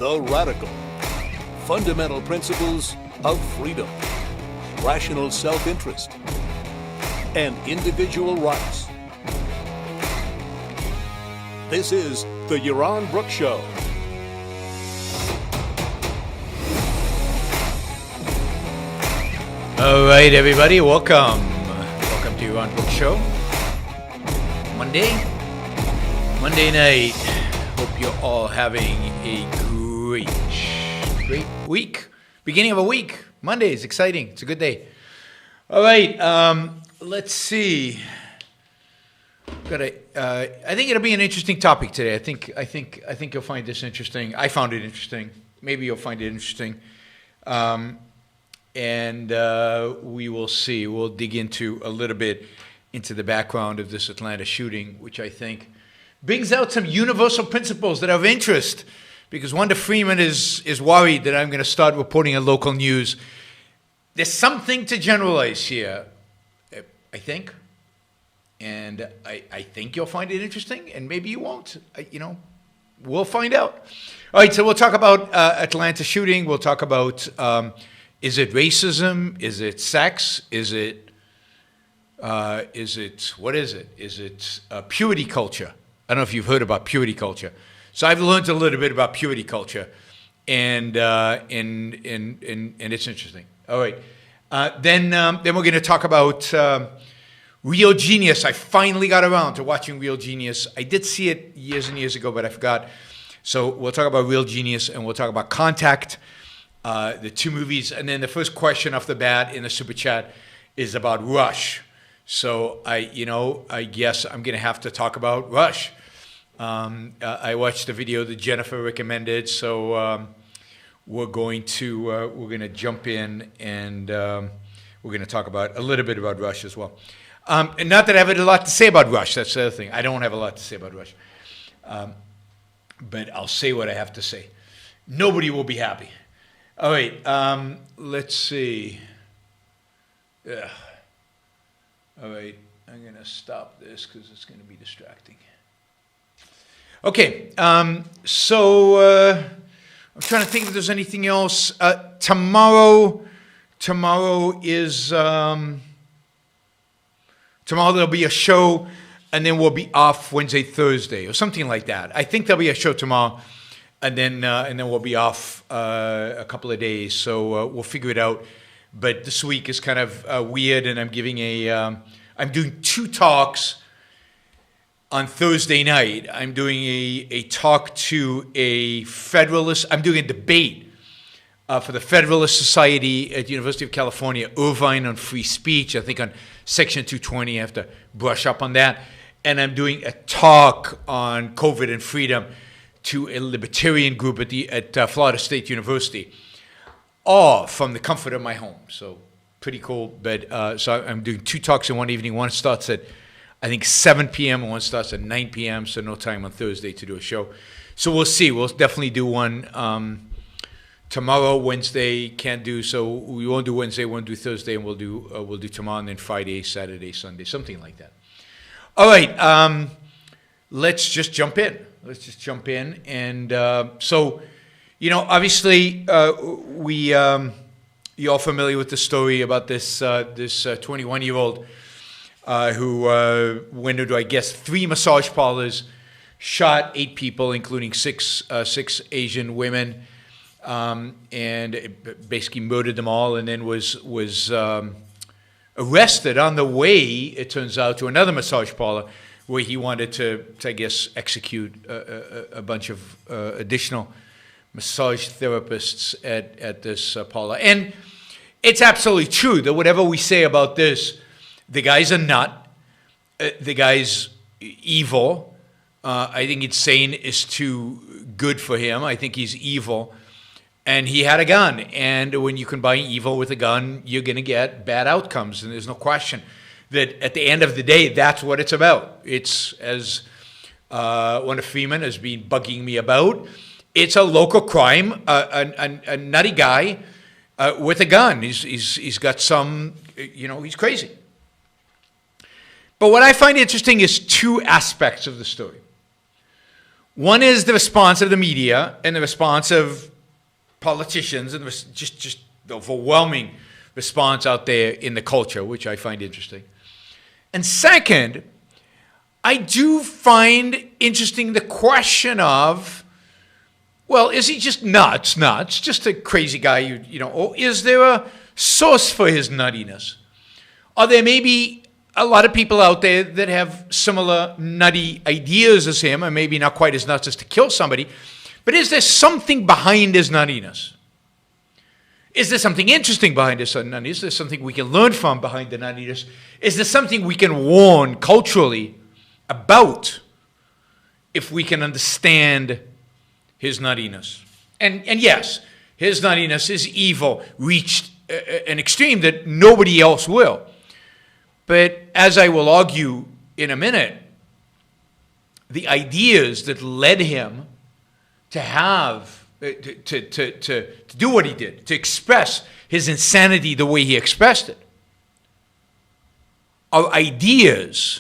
the radical, fundamental principles of freedom, rational self-interest, and individual rights. This is the Yaron Brooks Show. All right, everybody, welcome. Welcome to Yaron Brooks Show. Monday night. Hope you're all having a great week. Beginning of a week. Monday is exciting. It's a good day. All right, let's see. I think it'll be an interesting topic today. I think you'll find this interesting. I found it interesting. Maybe you'll find it interesting. And we will see. We'll dig into a little bit into the background of this Atlanta shooting, which I think brings out some universal principles that are of interest. Because Wanda Freeman is worried that I'm going to start reporting on local news. There's something to generalize here, I think. And I think you'll find it interesting, and maybe you won't. We'll find out. All right, so we'll talk about Atlanta shooting. We'll talk about, is it racism? Is it sex? Is it what is it? Is it purity culture? I don't know if you've heard about purity culture. So I've learned a little bit about purity culture, and it's interesting. All right, then we're going to talk about Real Genius. I finally got around to watching Real Genius. I did see it years and years ago, but I forgot. So we'll talk about Real Genius, and we'll talk about Contact, the two movies, and then the first question off the bat in the super chat is about Rush. So I guess I'm going to have to talk about Rush. I watched the video that Jennifer recommended, so we're going to jump in, and we're going to talk about a little bit about Rush as well. And not that I have a lot to say about Rush. That's the other thing. I don't have a lot to say about Rush, but I'll say what I have to say. Nobody will be happy. All right. Let's see. Yeah. All right. I'm going to stop this because it's going to be distracting. Okay, so I'm trying to think if there's anything else. Tomorrow is tomorrow there'll be a show, and then we'll be off Wednesday, Thursday, or something like that. I think there'll be a show tomorrow, and then we'll be off a couple of days. So we'll figure it out. But this week is kind of weird, and I'm doing two talks. On Thursday night, I'm doing a talk to a Federalist. I'm doing a debate for the Federalist Society at the University of California, Irvine, on free speech. I think on Section 220, I have to brush up on that. And I'm doing a talk on COVID and freedom to a libertarian group at Florida State University, all from the comfort of my home. So pretty cool. But so I'm doing two talks in one evening. One starts at I think 7 p.m. and one starts at 9 p.m., so no time on Thursday to do a show. So we'll see. We'll definitely do one tomorrow. Wednesday can't do, so we won't do Wednesday, won't do Thursday, and we'll do tomorrow, and then Friday, Saturday, Sunday, something like that. All right, let's just jump in. And so, obviously, you're all familiar with the story about this 21-year-old who went into, I guess, 3 massage parlors, shot 8 people, including six Asian women, and basically murdered them all, and then was arrested on the way, it turns out, to another massage parlor where he wanted to I guess, execute a bunch of additional massage therapists at this parlor. And it's absolutely true that whatever we say about this, the guy's a nut. The guy's evil. I think insane is too good for him. I think he's evil. And he had a gun. And when you combine evil with a gun, you're going to get bad outcomes. And there's no question that at the end of the day, that's what it's about. It's, as Wanda Freeman has been bugging me about, it's a local crime, a nutty guy with a gun. He's got some, he's crazy. But what I find interesting is 2 aspects of the story. One is the response of the media and the response of politicians and just the overwhelming response out there in the culture, which I find interesting. And second, I do find interesting the question of, well, is he just nuts, just a crazy guy, you know, or is there a source for his nuttiness? Are there maybe a lot of people out there that have similar nutty ideas as him, and maybe not quite as nuts as to kill somebody, but is there something behind his nuttiness? Is there something interesting behind his nuttiness? Is there something we can learn from behind the nuttiness? Is there something we can warn culturally about if we can understand his nuttiness? And yes, his nuttiness is evil, reached an extreme that nobody else will. But as I will argue in a minute, the ideas that led him to have, to do what he did, to express his insanity the way he expressed it, are ideas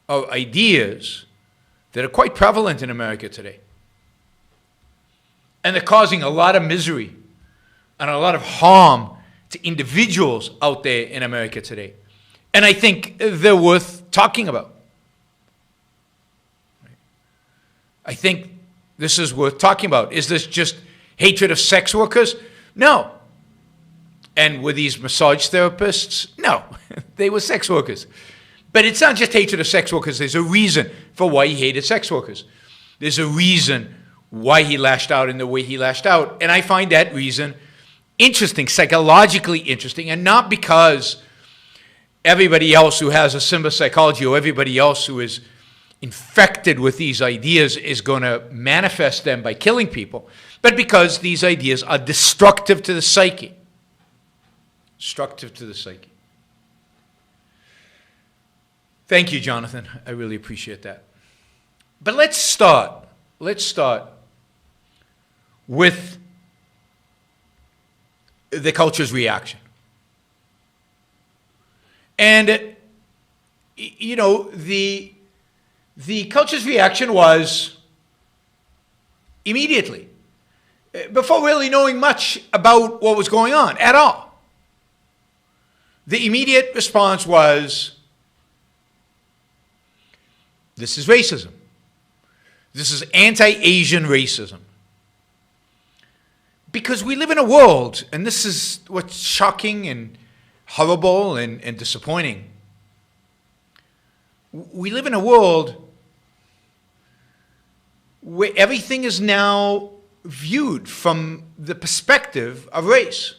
that are quite prevalent in America today. And they're causing a lot of misery and a lot of harm to individuals out there in America today. And I think they're worth talking about. I think this is worth talking about. Is this just hatred of sex workers? No. And were these massage therapists? No. They were sex workers. But it's not just hatred of sex workers. There's a reason for why he hated sex workers. There's a reason why he lashed out in the way he lashed out. And I find that reason interesting, psychologically interesting, and not because everybody else who has a similar psychology or everybody else who is infected with these ideas is going to manifest them by killing people, but because these ideas are destructive to the psyche. Destructive to the psyche. Thank you, Jonathan. I really appreciate that. But let's start with the culture's reaction. And, you know, the culture's reaction was immediately, before really knowing much about what was going on at all. The immediate response was, this is racism. This is anti-Asian racism. Because we live in a world, and this is what's shocking and horrible and disappointing. We live in a world where everything is now viewed from the perspective of race.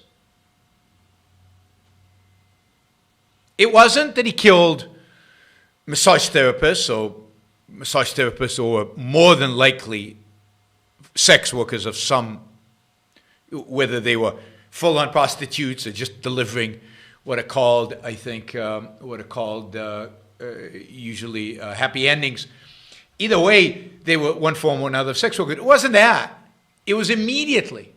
It wasn't that he killed massage therapists or more than likely sex workers of some, whether they were full-on prostitutes or just delivering what are called, I think, usually happy endings. Either way, they were one form or another of sex worker. It wasn't that. It was immediately.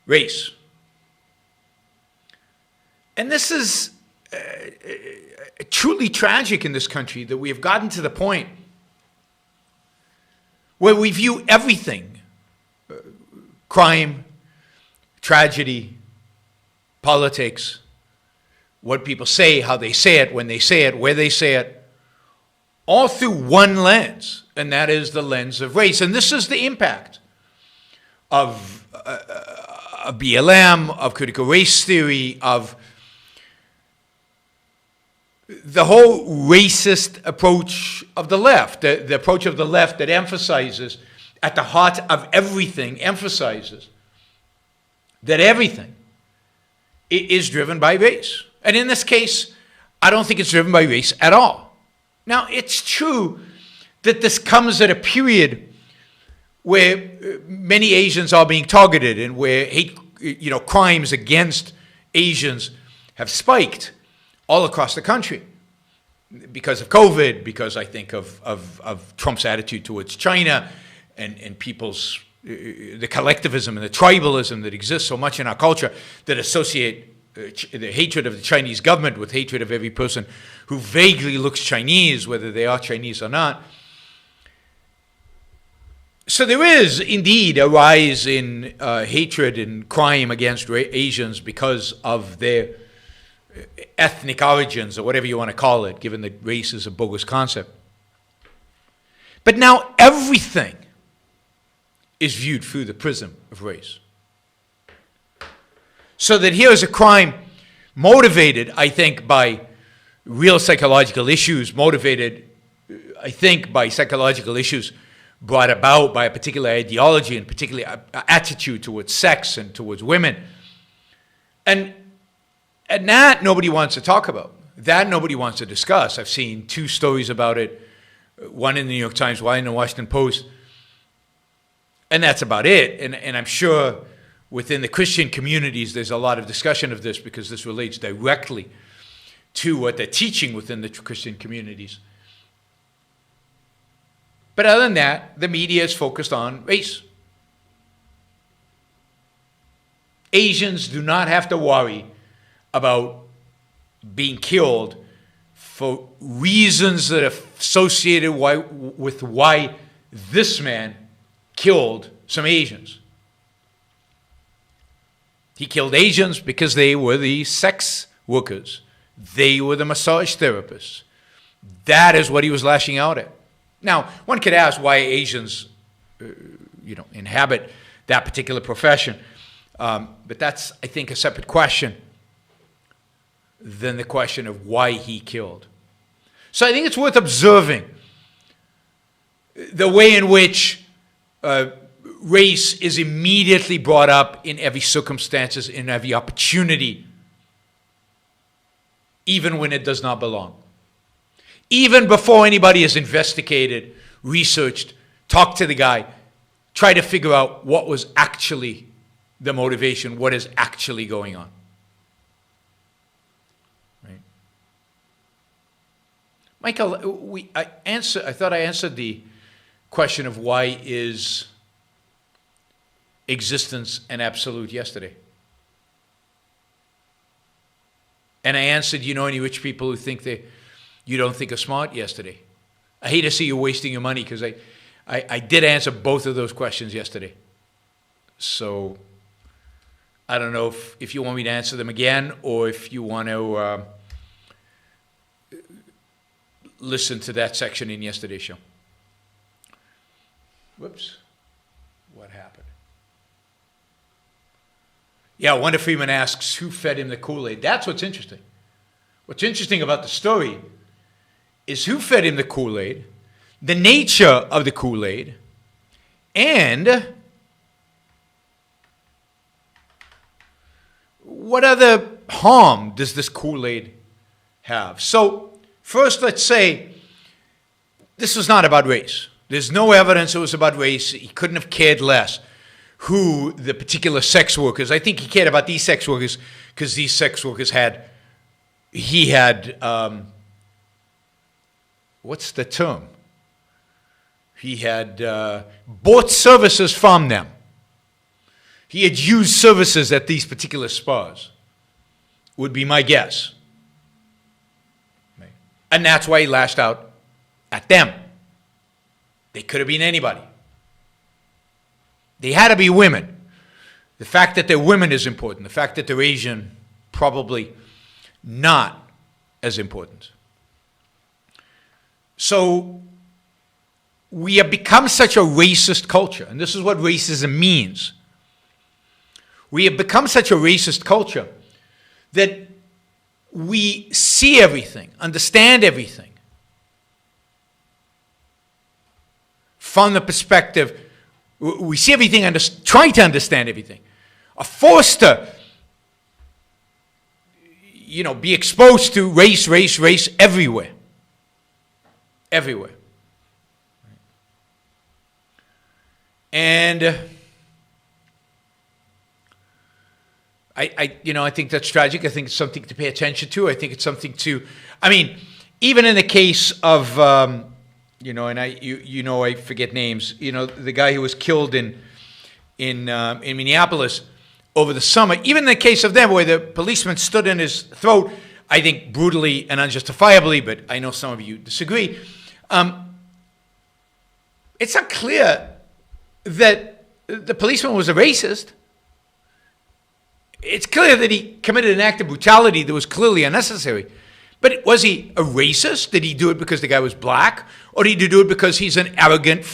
Race. And this is truly tragic in this country, that we have gotten to the point where we view everything, crime, tragedy, politics, what people say, how they say it, when they say it, where they say it, all through one lens, and that is the lens of race. And this is the impact of BLM, of critical race theory, of the whole racist approach of the left, the approach of the left that emphasizes, at the heart of everything, emphasizes that everything is driven by race. And in this case, I don't think it's driven by race at all. Now, it's true that this comes at a period where many Asians are being targeted and where crimes against Asians have spiked all across the country because of COVID, because I think of Trump's attitude towards China and people's, the collectivism and the tribalism that exists so much in our culture that associate the hatred of the Chinese government with hatred of every person who vaguely looks Chinese, whether they are Chinese or not. So there is indeed a rise in hatred and crime against Asians because of their ethnic origins, or whatever you want to call it, given that race is a bogus concept. But now everything is viewed through the prism of race. So that here is a crime motivated, I think, by real psychological issues, motivated, I think, by psychological issues brought about by a particular ideology and particular attitude towards sex and towards women. And that nobody wants to talk about. That nobody wants to discuss. I've seen 2 stories about it, one in the New York Times, one in the Washington Post. And that's about it. And I'm sure within the Christian communities, there's a lot of discussion of this because this relates directly to what they're teaching within the Christian communities. But other than that, the media is focused on race. Asians do not have to worry about being killed for reasons that are associated with why this man killed some Asians. He killed Asians because they were the sex workers. They were the massage therapists. That is what he was lashing out at. Now, one could ask why Asians, inhabit that particular profession. But that's, I think, a separate question than the question of why he killed. So I think it's worth observing the way in which race is immediately brought up in every circumstances, in every opportunity, even when it does not belong. Even before anybody has investigated, researched, talked to the guy, try to figure out what was actually the motivation, what is actually going on. Right? Michael, I thought I answered the question of why is existence an absolute yesterday. And I answered, you know any rich people who think you don't think are smart yesterday? I hate to see you wasting your money because I did answer both of those questions yesterday. So I don't know if you want me to answer them again or if you want to listen to that section in yesterday's show. Whoops. What happened? Yeah, Wanda Freeman asks, who fed him the Kool-Aid? That's what's interesting. What's interesting about the story is who fed him the Kool-Aid, the nature of the Kool-Aid, and what other harm does this Kool-Aid have? So, first let's say this was not about race. There's no evidence it was about race. He couldn't have cared less who the particular sex workers. I think he cared about these sex workers because these sex workers he had, what's the term? He had bought services from them. He had used services at these particular spas, would be my guess. And that's why he lashed out at them. They could have been anybody. They had to be women. The fact that they're women is important. The fact that they're Asian, probably not as important. So we have become such a racist culture, and this is what racism means. We have become such a racist culture that we see everything, understand everything from the perspective, we see everything and try to understand everything, are forced to, be exposed to race everywhere. Everywhere. And I think that's tragic. I think it's something to pay attention to. I think it's something to, even in the case of, and I forget names. The guy who was killed in Minneapolis. over the summer. Even in the case of them, where the policeman stood in his throat, I think brutally and unjustifiably, but I know some of you disagree. It's not clear that the policeman was a racist. It's clear that he committed an act of brutality that was clearly unnecessary. But was he a racist? Did he do it because the guy was black? Or did he do it because he's an arrogant,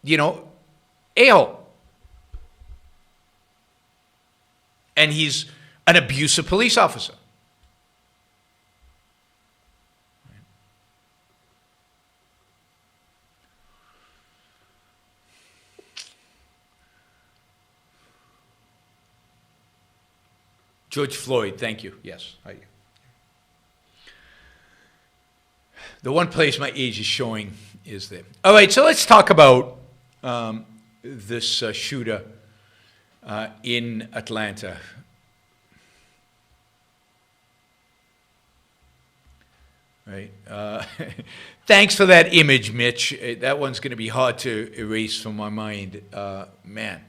a-hole? And he's an abusive police officer. George Floyd, thank you. Yes. The one place my age is showing is there. All right, so let's talk about this shooter in Atlanta. Right. Thanks for that image, Mitch. That one's going to be hard to erase from my mind. Man.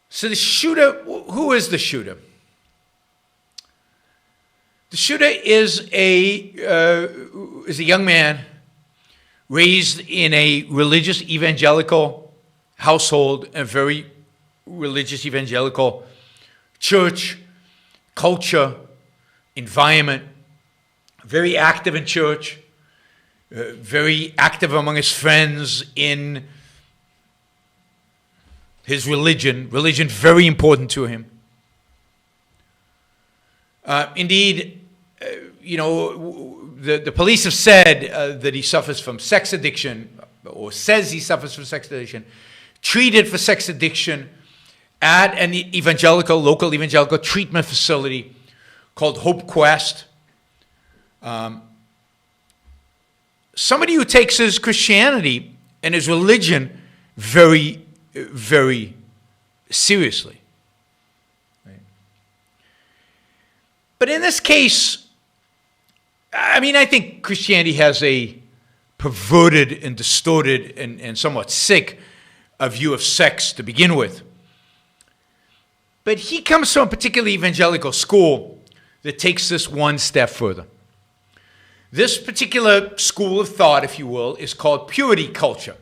So the shooter, who is the shooter? The shooter is a young man raised in a religious evangelical household, a very religious evangelical church, culture, environment, very active in church, very active among his friends in his religion very important to him. Indeed, the police have said that he suffers from sex addiction, or says he suffers from sex addiction, treated for sex addiction at an local evangelical treatment facility called Hope Quest. Somebody who takes his Christianity and his religion very, very seriously. Right? But in this case, I think Christianity has a perverted and distorted and somewhat sick a view of sex to begin with. But he comes from a particular evangelical school that takes this one step further. This particular school of thought, if you will, is called purity culture.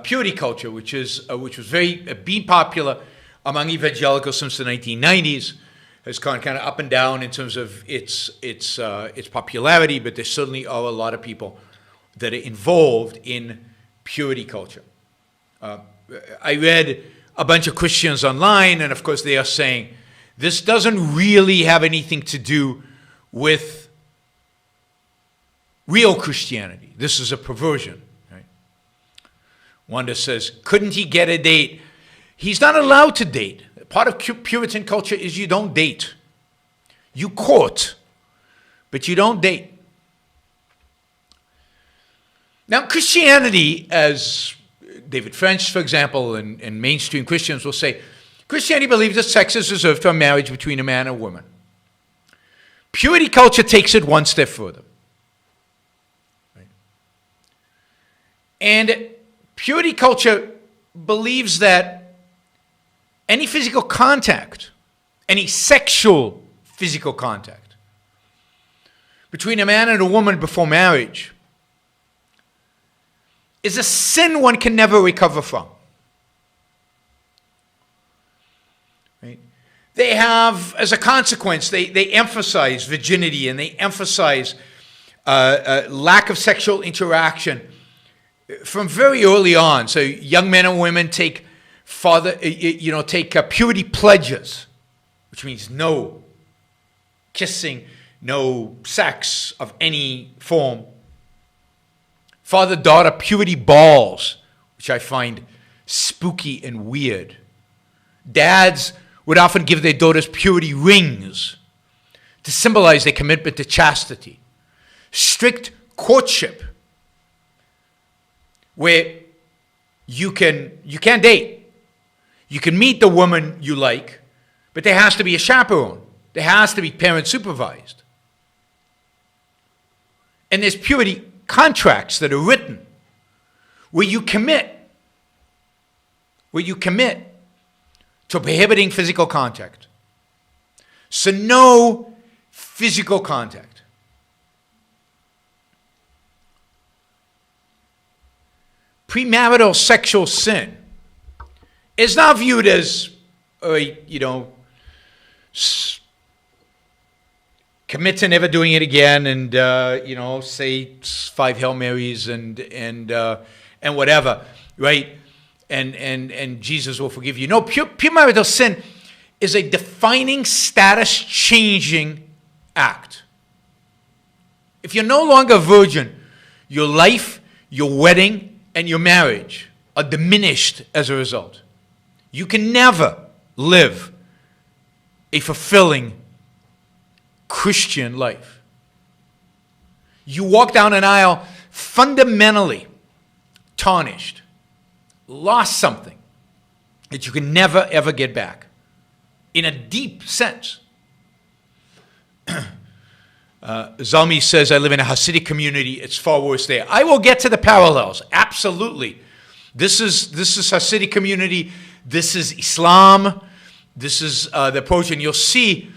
Purity culture, which was been popular among evangelicals since the 1990s, has gone kind of up and down in terms of its popularity, but there certainly are a lot of people that are involved in purity culture. I read a bunch of Christians online, and of course they are saying this doesn't really have anything to do with real Christianity. This is a perversion. One that says, couldn't he get a date? He's not allowed to date. Part of Puritan culture is you don't date. You court, but you don't date. Now, Christianity, as David French, for example, and mainstream Christians will say, Christianity believes that sex is reserved for a marriage between a man and a woman. Purity culture takes it one step further. Right? And purity culture believes that any physical contact, any sexual physical contact between a man and a woman before marriage is a sin one can never recover from. Right? They have, as a consequence, they emphasize virginity and they emphasize lack of sexual interaction from very early on. So young men and women take purity pledges, which means no kissing, no sex of any form. Father-daughter purity balls, which I find spooky and weird. Dads would often give their daughters purity rings to symbolize their commitment to chastity. Strict courtship, where you can't date. You can meet the woman you like, but there has to be a chaperone. There has to be parent supervised. And there's purity contracts that are written where you commit where you commit to prohibiting physical contact. So no physical contact. Premarital sexual sin is not viewed as, commit to never doing it again, and say 5 Hail Marys and whatever, right? And Jesus will forgive you. No, premarital sin is a defining, status-changing act. If you're no longer a virgin, your life, your wedding, and your marriage are diminished as a result. You can never live a fulfilling Christian life. You walk down an aisle fundamentally tarnished, lost something that you can never, ever get back in a deep sense. Zalmi says, I live in a Hasidic community. It's far worse there. I will get to the parallels. Absolutely. This is Hasidic community. This is Islam. This is the approach. And you'll see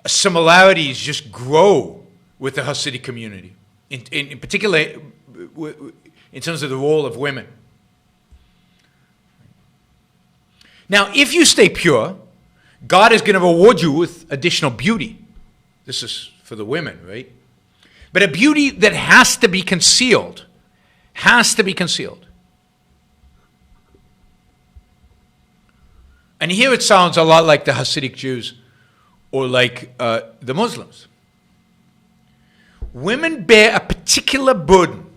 similarities just grow with the Hasidic community, in particular in terms of the role of women. Now, if you stay pure, God is going to reward you with additional beauty. This is for the women, right? But a beauty that has to be concealed. Has to be concealed. And here it sounds a lot like the Hasidic Jews or like the Muslims. Women bear a particular burden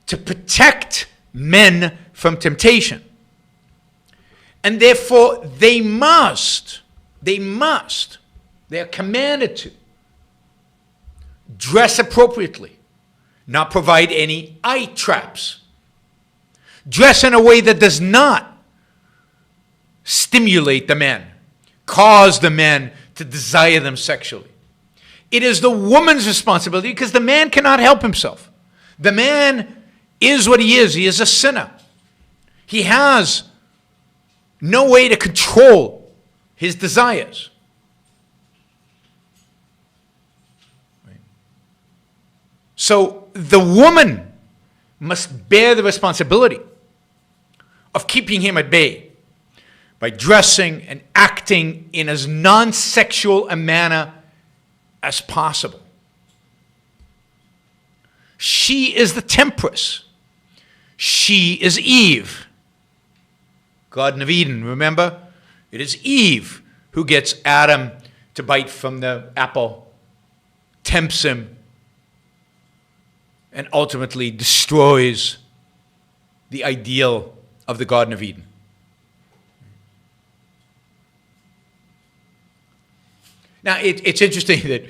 to protect men from temptation. And therefore, they are commanded to dress appropriately, not provide any eye traps, dress in a way that does not stimulate the men, cause the men to desire them sexually. It is the woman's responsibility because the man cannot help himself. The man is what he is. He is a sinner. He has no way to control his desires. Right? So the woman must bear the responsibility of keeping him at bay by dressing and acting in as non-sexual a manner as possible. She is the temptress. She is Eve. Garden of Eden, remember? It is Eve who gets Adam to bite from the apple, tempts him, and ultimately destroys the ideal of the Garden of Eden. Now, it's interesting that,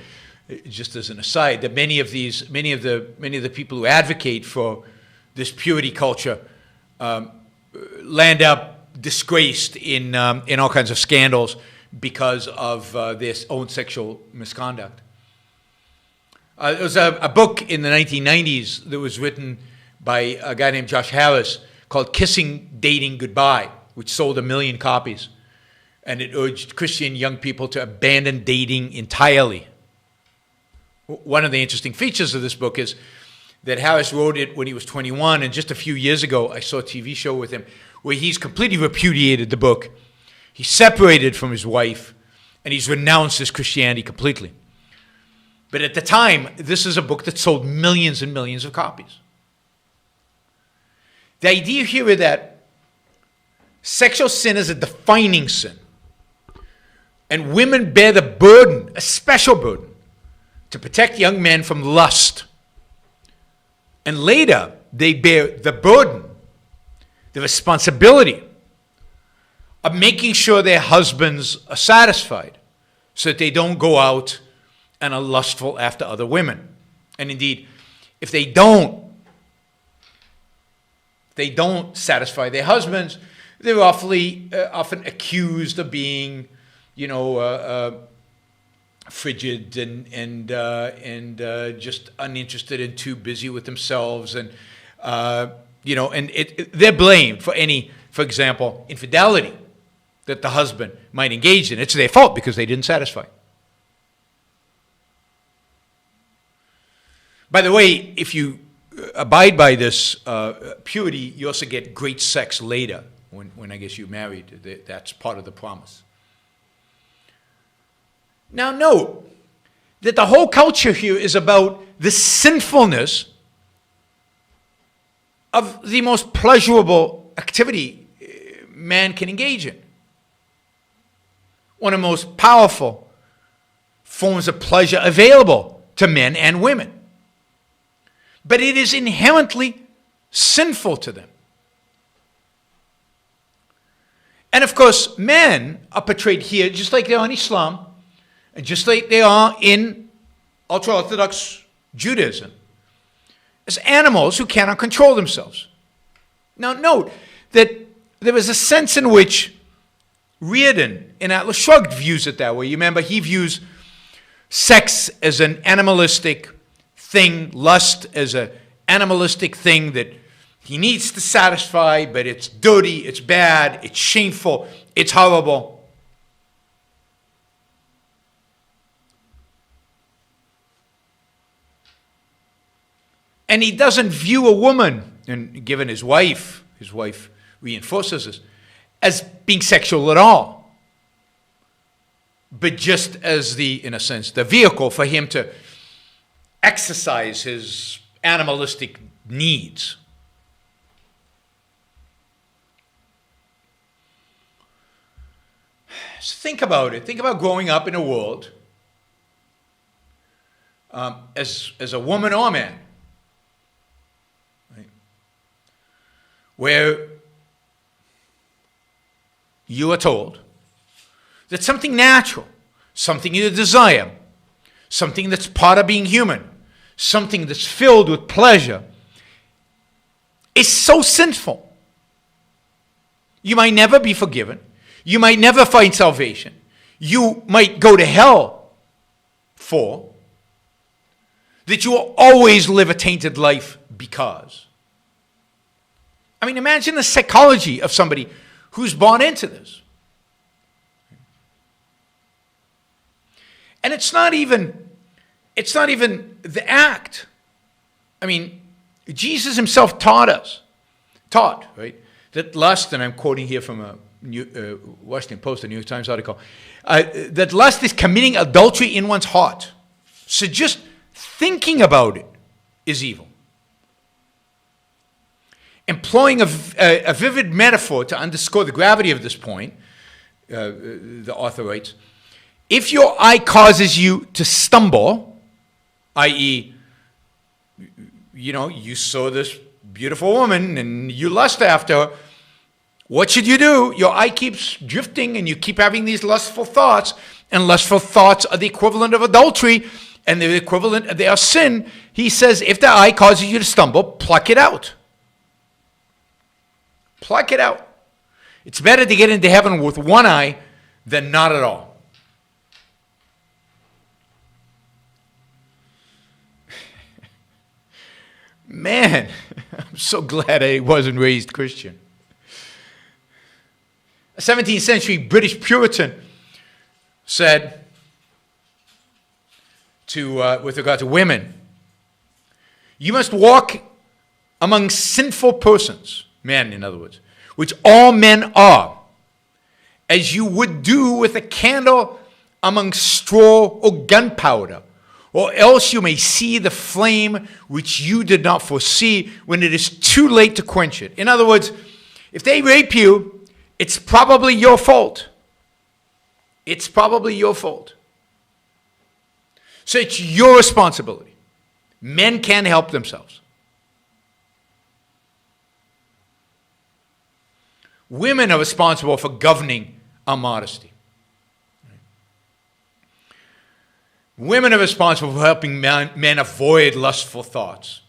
just as an aside, that many of the people who advocate for this purity culture land up disgraced in all kinds of scandals because of their own sexual misconduct. There was a book in the 1990s that was written by a guy named Josh Harris called Kissing Dating Goodbye, which sold 1 million copies. And it urged Christian young people to abandon dating entirely. One of the interesting features of this book is that Harris wrote it when he was 21, and just a few years ago, I saw a TV show with him where he's completely repudiated the book. He's separated from his wife, and he's renounced his Christianity completely. But at the time, this is a book that sold millions and millions of copies. The idea here is that sexual sin is a defining sin. And women bear the burden, a special burden, to protect young men from lust. And later, they bear the burden, the responsibility of making sure their husbands are satisfied so that they don't go out and are lustful after other women. And indeed, if they don't satisfy their husbands, they're often accused of being, frigid and just uninterested and too busy with themselves, and they're blamed for any for example, infidelity that the husband might engage in. It's their fault because they didn't satisfy. By the way, if you abide by this purity, you also get great sex later when I guess you're married. That's part of the promise. Now note that the whole culture here is about the sinfulness of the most pleasurable activity man can engage in. One of the most powerful forms of pleasure available to men and women. But it is inherently sinful to them. And of course, men are portrayed here just like they are in Islam, and just like they are in ultra-Orthodox Judaism, as animals who cannot control themselves. Now note that there is a sense in which Reardon in Atlas Shrugged views it that way. You remember he views sex as an animalistic thing, lust as an animalistic thing that he needs to satisfy, but it's dirty, it's bad, it's shameful, it's horrible. And he doesn't view a woman, and given his wife reinforces this, as being sexual at all, but just as in a sense, the vehicle for him to exercise his animalistic needs. So think about it. Think about growing up in a world as a woman or man, right, where you are told that something natural, something you desire, something that's part of being human, something that's filled with pleasure, is so sinful. You might never be forgiven. You might never find salvation. You might go to hell for that. You will always live a tainted life because. I mean, imagine the psychology of somebody who's born into this. And it's not even the act. I mean, Jesus himself taught, right, that lust, and I'm quoting here from a Washington Post, a New York Times article, that lust is committing adultery in one's heart. So just thinking about it is evil. Employing a vivid metaphor to underscore the gravity of this point, the author writes, if your eye causes you to stumble, i.e., you saw this beautiful woman and you lust after her, what should you do? Your eye keeps drifting and you keep having these lustful thoughts, and lustful thoughts are the equivalent of adultery, and they're equivalent, they are sin. He says, if the eye causes you to stumble, pluck it out. Pluck it out. It's better to get into heaven with one eye than not at all. Man, I'm so glad I wasn't raised Christian. A 17th century British Puritan said with regard to women, you must walk among sinful persons, men in other words, which all men are, as you would do with a candle among straw or gunpowder, or else you may see the flame which you did not foresee when it is too late to quench it. In other words, if they rape you, it's probably your fault. It's probably your fault. So it's your responsibility. Men can't help themselves. Women are responsible for governing our modesty. Women are responsible for helping men avoid lustful thoughts.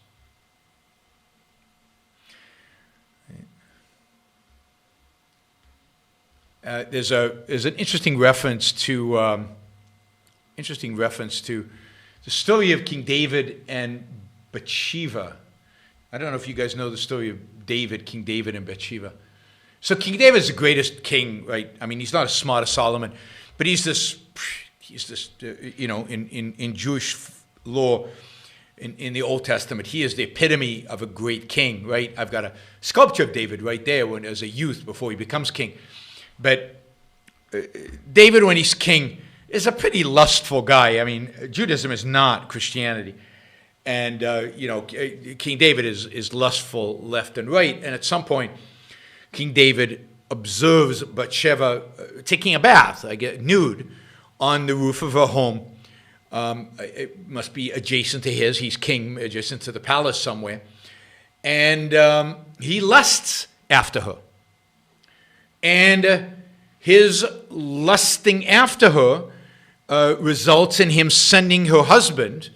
There's an interesting reference to the story of King David and Bathsheba. I don't know if you guys know the story of King David and Bathsheba. So King David is the greatest king, right? I mean, he's not as smart as Solomon, but he's this, in Jewish law, in the Old Testament, he is the epitome of a great king, right? I've got a sculpture of David right there when as a youth before he becomes king. But David, when he's king, is a pretty lustful guy. I mean, Judaism is not Christianity. And, King David is lustful left and right. And at some point, King David observes Bathsheba taking a bath, nude, on the roof of her home. It must be adjacent to his. He's king, adjacent to the palace somewhere. And he lusts after her. And his lusting after her results in him sending her husband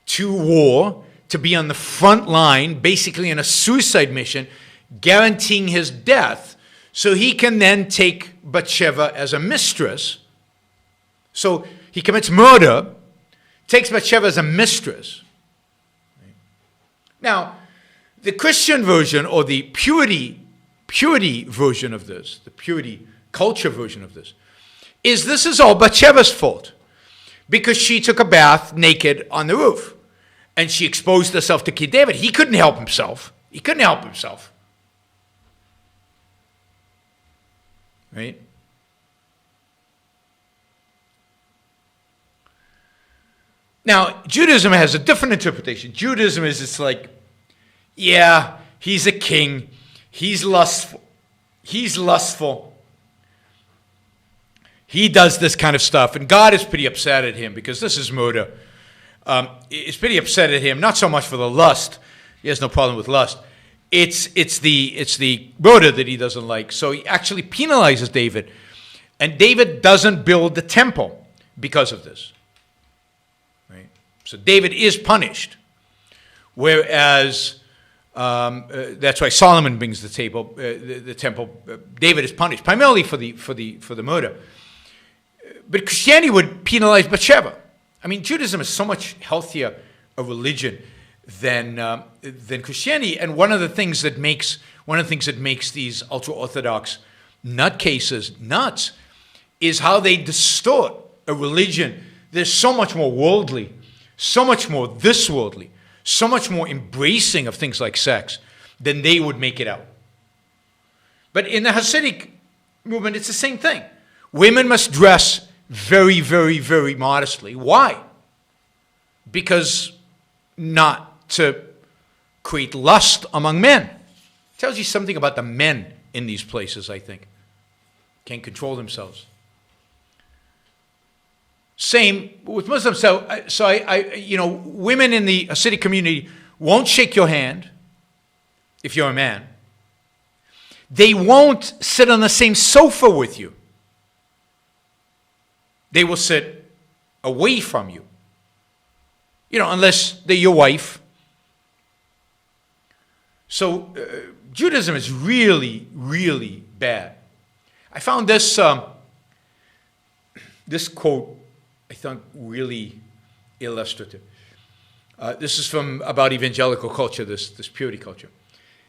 to war to be on the front line, basically in a suicide mission, guaranteeing his death, so he can then take Bathsheba as a mistress. So he commits murder, takes Bathsheba as a mistress. Now, the Christian version, or the purity version of this, the purity culture version of this is all Bathsheba's fault, because she took a bath naked on the roof, and she exposed herself to King David. He couldn't help himself. Right? Now, Judaism has a different interpretation. Judaism is, it's like, yeah, he's a king. He's lustful. He does this kind of stuff, and God is pretty upset at him because this is murder. It's pretty upset at him, not so much for the lust. He has no problem with lust. It's the murder that he doesn't like. So he actually penalizes David, and David doesn't build the temple because of this. Right? So David is punished, whereas that's why Solomon brings the temple. David is punished primarily for the murder. But Christianity would penalize Bathsheba. I mean, Judaism is so much healthier a religion than Christianity. And one of the things that makes these ultra-Orthodox nutcases nuts is how they distort a religion. There's so much more worldly, so much more this worldly, so much more embracing of things like sex than they would make it out. But in the Hasidic movement, it's the same thing. Women must dress very, very, very modestly. Why? Because not to create lust among men. Tells you something about the men in these places, I think. Can't control themselves. Same with Muslims. So women in the Hasidic community won't shake your hand if you're a man. They won't sit on the same sofa with you. They will sit away from you. Unless they're your wife. So Judaism is really, really bad. I found this quote, I think, really illustrative. This is from about evangelical culture, this purity culture.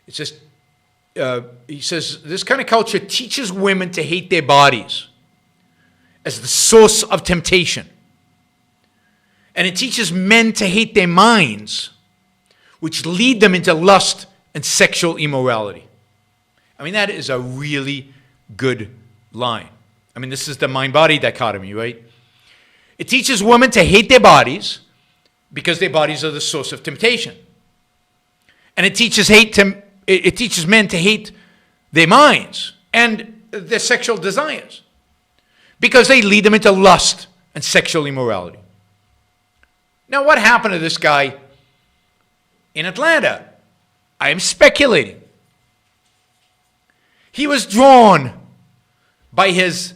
It says, he says, this kind of culture teaches women to hate their bodies as the source of temptation. And it teaches men to hate their minds, which lead them into lust and sexual immorality. I mean, that is a really good line. I mean, this is the mind-body dichotomy, right? It teaches women to hate their bodies because their bodies are the source of temptation. And it teaches men to hate their minds and their sexual desires because they lead them into lust and sexual immorality. Now, what happened to this guy in Atlanta? I am speculating. He was drawn by his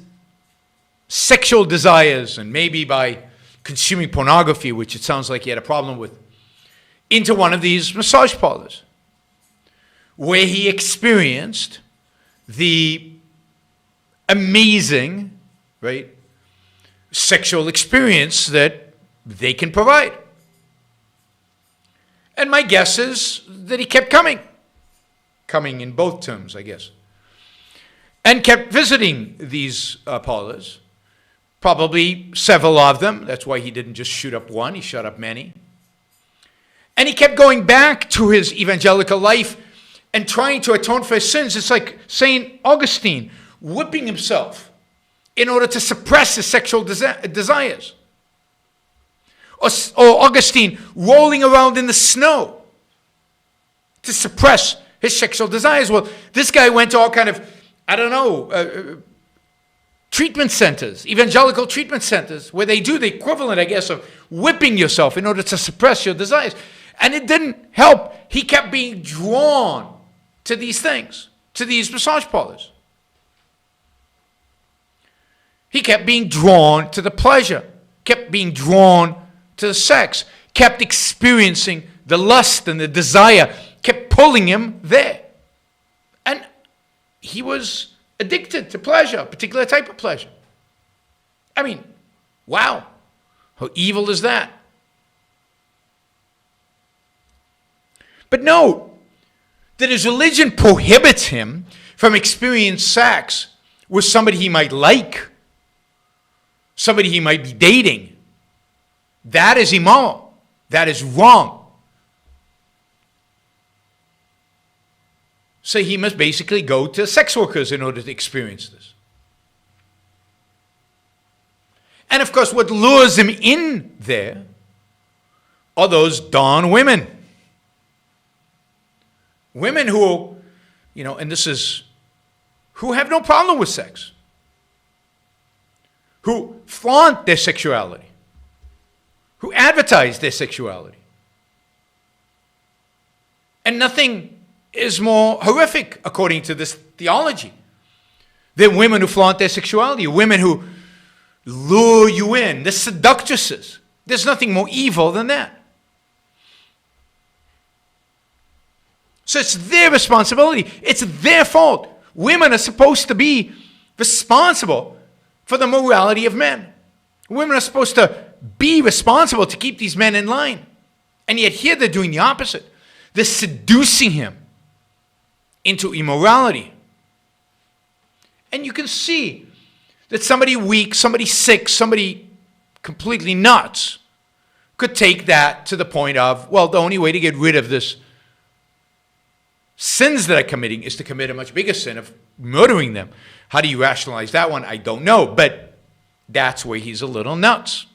sexual desires and maybe by consuming pornography, which it sounds like he had a problem with, into one of these massage parlors where he experienced the amazing, right, sexual experience that they can provide. And my guess is that he kept coming in both terms, I guess. and kept visiting these parlors, probably several of them. That's why he didn't just shoot up one, he shot up many. And he kept going back to his evangelical life and trying to atone for his sins. It's like St. Augustine whipping himself in order to suppress his sexual desires. Or Augustine rolling around in the snow to suppress his sexual desires. Well, this guy went to all kind of, treatment centers, evangelical treatment centers, where they do the equivalent, I guess, of whipping yourself in order to suppress your desires. And it didn't help. He kept being drawn to these things, to these massage parlors. He kept being drawn to the pleasure, kept being drawn to the sex, kept experiencing the lust and the desire, kept pulling him there. And he was addicted to pleasure, a particular type of pleasure. I mean, wow, how evil is that? But note that his religion prohibits him from experiencing sex with somebody he might like, somebody he might be dating. That is immoral. That is wrong. So he must basically go to sex workers in order to experience this. And of course, what lures him in there are those darn women. Women who, and this is, who have no problem with sex, who flaunt their sexuality, who advertise their sexuality. And nothing is more horrific, according to this theology, than women who flaunt their sexuality, women who lure you in, the seductresses. There's nothing more evil than that. So it's their responsibility. It's their fault. Women are supposed to be responsible for the morality of men. Women are supposed to be responsible to keep these men in line. And yet here they're doing the opposite. They're seducing him into immorality. And you can see that somebody weak, somebody sick, somebody completely nuts could take that to the point of, well, the only way to get rid of this sins that I'm committing is to commit a much bigger sin of murdering them. How do you rationalize that one? I don't know, but that's where he's a little nuts.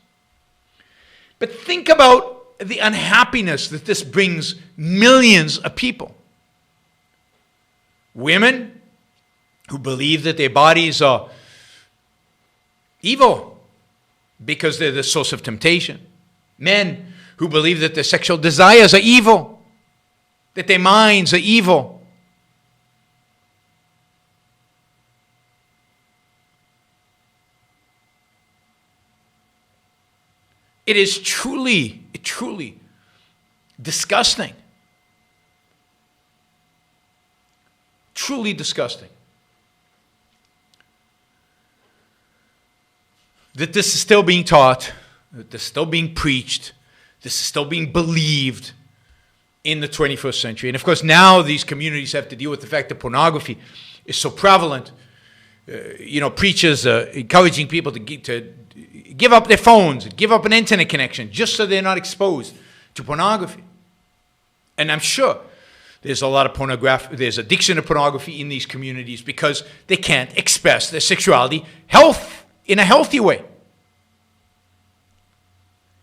But think about the unhappiness that this brings millions of people. Women who believe that their bodies are evil because they're the source of temptation. Men who believe that their sexual desires are evil, that their minds are evil. It is truly disgusting. Truly disgusting. That this is still being taught, that this is still being preached, this is still being believed in the 21st century. And of course, now these communities have to deal with the fact that pornography is so prevalent. Preachers are encouraging people to give up their phones, give up an internet connection, just so they're not exposed to pornography. And I'm sure there's a lot of there's addiction to pornography in these communities because they can't express their sexuality in a healthy way.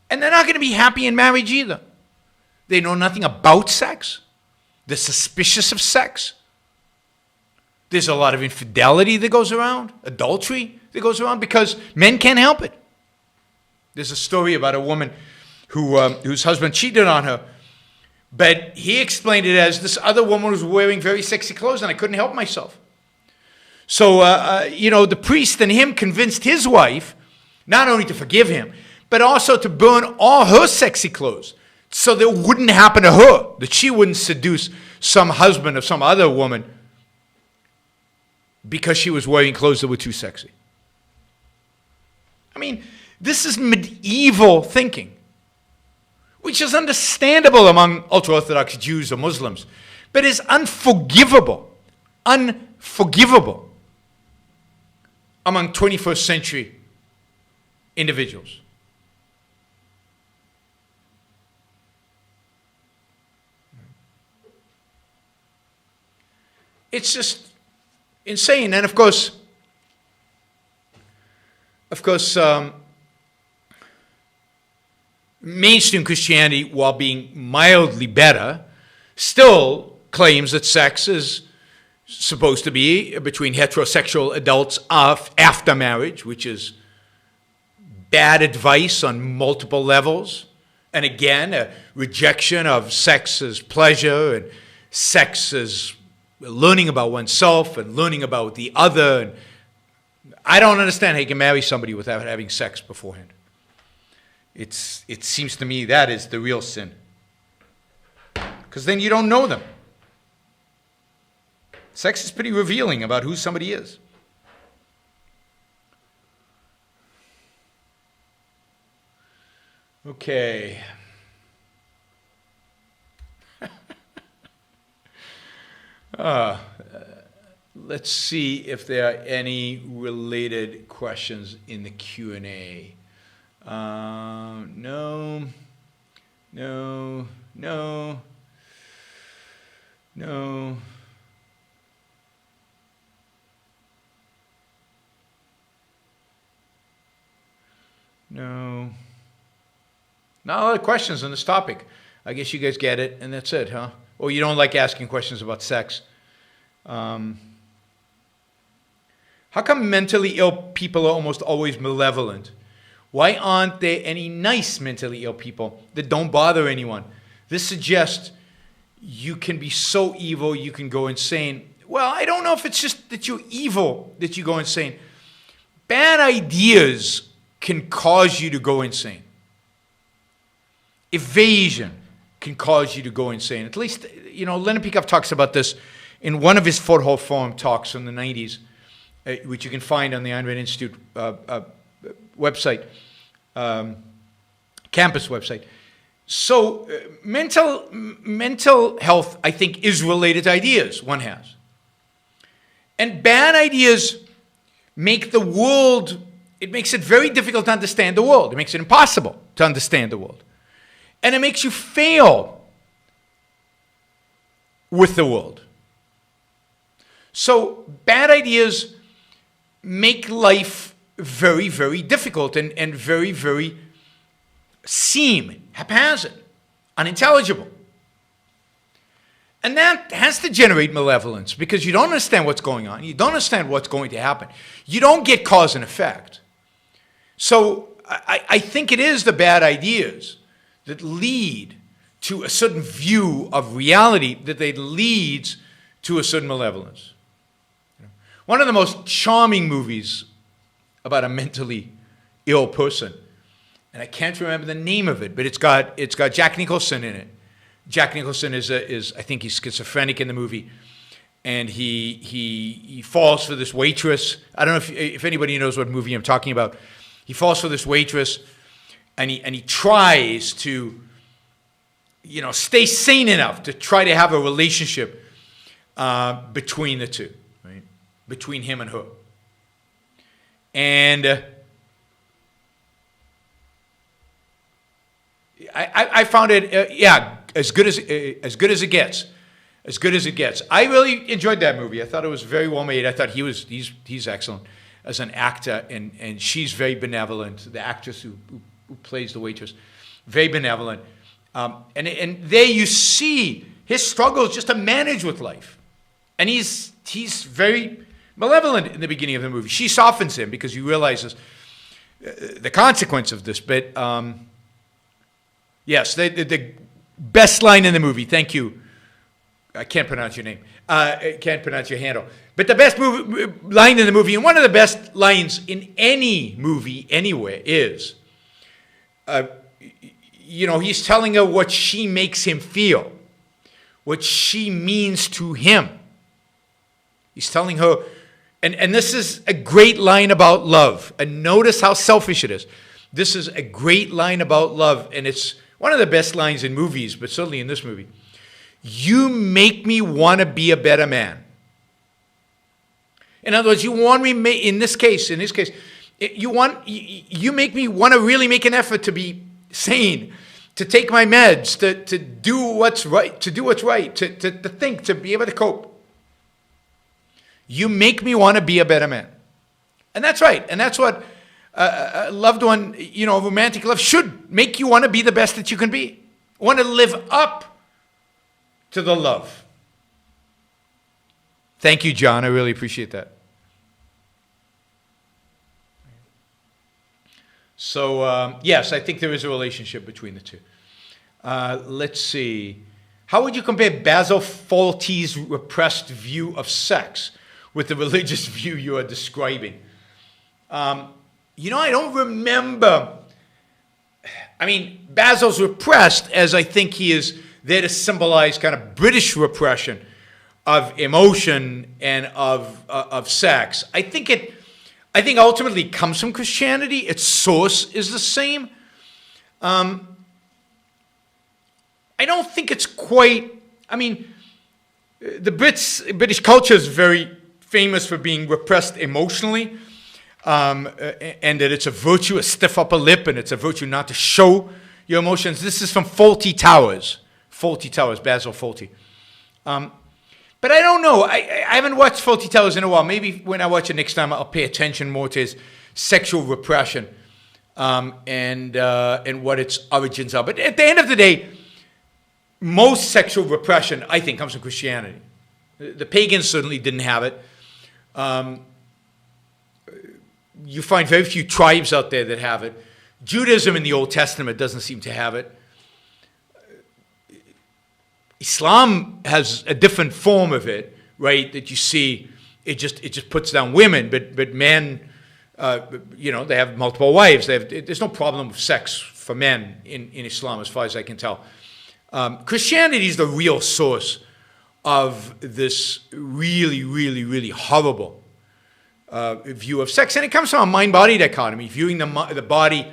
And they're not going to be happy in marriage either. They know nothing about sex. They're suspicious of sex. There's a lot of infidelity that goes around, adultery that goes around, because men can't help it. There's a story about a woman whose husband cheated on her, but he explained it as this other woman was wearing very sexy clothes and I couldn't help myself. So, the priest and him convinced his wife not only to forgive him, but also to burn all her sexy clothes so that it wouldn't happen to her, that she wouldn't seduce some husband of some other woman because she was wearing clothes that were too sexy. I mean, this is medieval thinking, which is understandable among ultra-Orthodox Jews or Muslims, but is unforgivable among 21st century individuals. It's just insane. And of course, mainstream Christianity, while being mildly better, still claims that sex is supposed to be between heterosexual adults after marriage, which is bad advice on multiple levels. And again, a rejection of sex as pleasure and sex as learning about oneself and learning about the other. And I don't understand how you can marry somebody without having sex beforehand. It seems to me that is the real sin. Because then you don't know them. Sex is pretty revealing about who somebody is. Okay. Let's see if there are any related questions in the Q&A. No. Not a lot of questions on this topic. I guess you guys get it, and that's it, huh? Or you don't like asking questions about sex. How come mentally ill people are almost always malevolent? Why aren't there any nice mentally ill people that don't bother anyone? This suggests you can be so evil you can go insane. Well, I don't know if it's just that you're evil that you go insane. Bad ideas can cause you to go insane. Evasion can cause you to go insane. At least, Leonard Peikoff talks about this in one of his Foothold Forum talks from the 90s, which you can find on the Ayn Rand Institute website, campus website. So mental health, I think, is related to ideas one has. And bad ideas make the world, it makes it very difficult to understand the world. It makes it impossible to understand the world. And it makes you fail with the world. So bad ideas make life very, very difficult and very, very seem haphazard, unintelligible. And that has to generate malevolence because you don't understand what's going on. You don't understand what's going to happen. You don't get cause and effect. So I think it is the bad ideas that lead to a certain view of reality that they leads to a certain malevolence. One of the most charming movies about a mentally ill person, and I can't remember the name of it, but it's got Jack Nicholson in it. Jack Nicholson is I think he's schizophrenic in the movie, and he falls for this waitress. I don't know if anybody knows what movie I'm talking about. He falls for this waitress, and he tries to, stay sane enough to try to have a relationship between the two, right? Between him and her. And I found it, as good as it gets. As good as it gets. I really enjoyed that movie. I thought it was very well made. I thought he's excellent as an actor, and she's very benevolent. The actress who plays the waitress, very benevolent. And there you see his struggles just to manage with life. And he's very malevolent in the beginning of the movie. She softens him because he realizes the consequence of this. But yes, the best line in the movie, thank you. I can't pronounce your name. I can't pronounce your handle. But the best line in the movie, and one of the best lines in any movie anywhere is, he's telling her what she makes him feel, what she means to him. He's telling her, and this is a great line about love. And notice how selfish it is. This is a great line about love, and it's one of the best lines in movies, but certainly in this movie. You make me want to be a better man. In other words, you want me, in this case, you make me want to really make an effort to be sane, to take my meds, to do what's right, to think, to be able to cope. You make me want to be a better man. And that's right. And that's what a loved one, romantic love should make you want to be the best that you can be. Want to live up to the love. Thank you, John. I really appreciate that. So, yes, I think there is a relationship between the two. Let's see. How would you compare Basil Fawlty's repressed view of sex with the religious view you are describing? I don't remember. I mean, Basil's repressed, as I think he is there to symbolize kind of British repression of emotion and of sex. I think ultimately it comes from Christianity. Its source is the same. I don't think it's quite. I mean, the British culture is very famous for being repressed emotionally, and that it's a virtue, a stiff upper lip, and it's a virtue not to show your emotions. This is from Fawlty Towers, Basil Fawlty. But I don't know. I haven't watched Fawlty Towers in a while. Maybe when I watch it next time, I'll pay attention more to his sexual repression and what its origins are. But at the end of the day, most sexual repression, I think, comes from Christianity. The pagans certainly didn't have it. You find very few tribes out there that have it. Judaism in the Old Testament doesn't seem to have it. Islam has a different form of it, right? That you see, it just puts down women, but men, they have multiple wives. There's no problem with sex for men in Islam, as far as I can tell. Christianity is the real source of this really, really, really horrible view of sex, and it comes from a mind-body dichotomy, viewing the body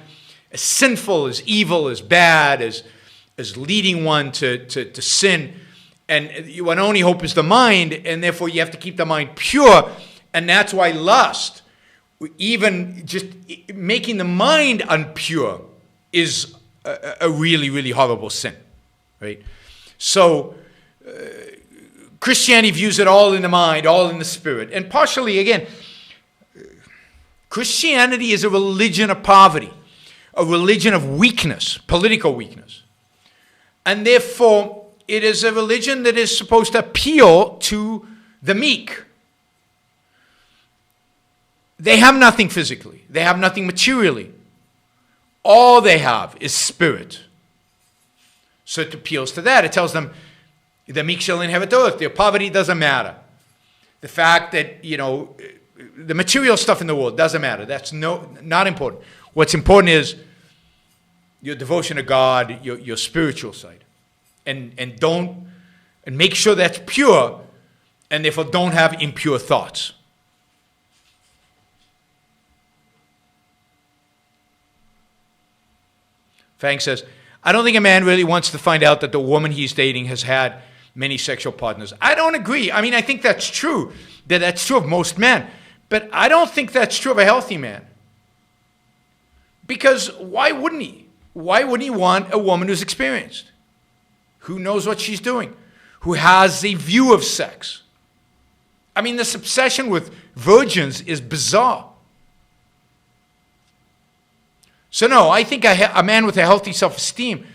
as sinful, as evil, as bad, as leading one to sin. And one only hope is the mind, and therefore you have to keep the mind pure. And that's why lust, even just making the mind impure, is a really, really horrible sin, right? So Christianity views it all in the mind, all in the spirit. And partially, again, Christianity is a religion of poverty, a religion of weakness, political weakness. And therefore, it is a religion that is supposed to appeal to the meek. They have nothing physically. They have nothing materially. All they have is spirit. So it appeals to that. It tells them, the meek shall inherit the earth. Their poverty doesn't matter. The fact that, the material stuff in the world doesn't matter. That's not important. What's important is your devotion to God, your spiritual side. And make sure that's pure, and therefore don't have impure thoughts. Fang says, I don't think a man really wants to find out that the woman he's dating has had many sexual partners. I don't agree. I mean, I think that's true. That's true of most men. But I don't think that's true of a healthy man. Because why wouldn't he? Why wouldn't he want a woman who's experienced? Who knows what she's doing? Who has a view of sex? I mean, this obsession with virgins is bizarre. So no, I think a man with a healthy self-esteem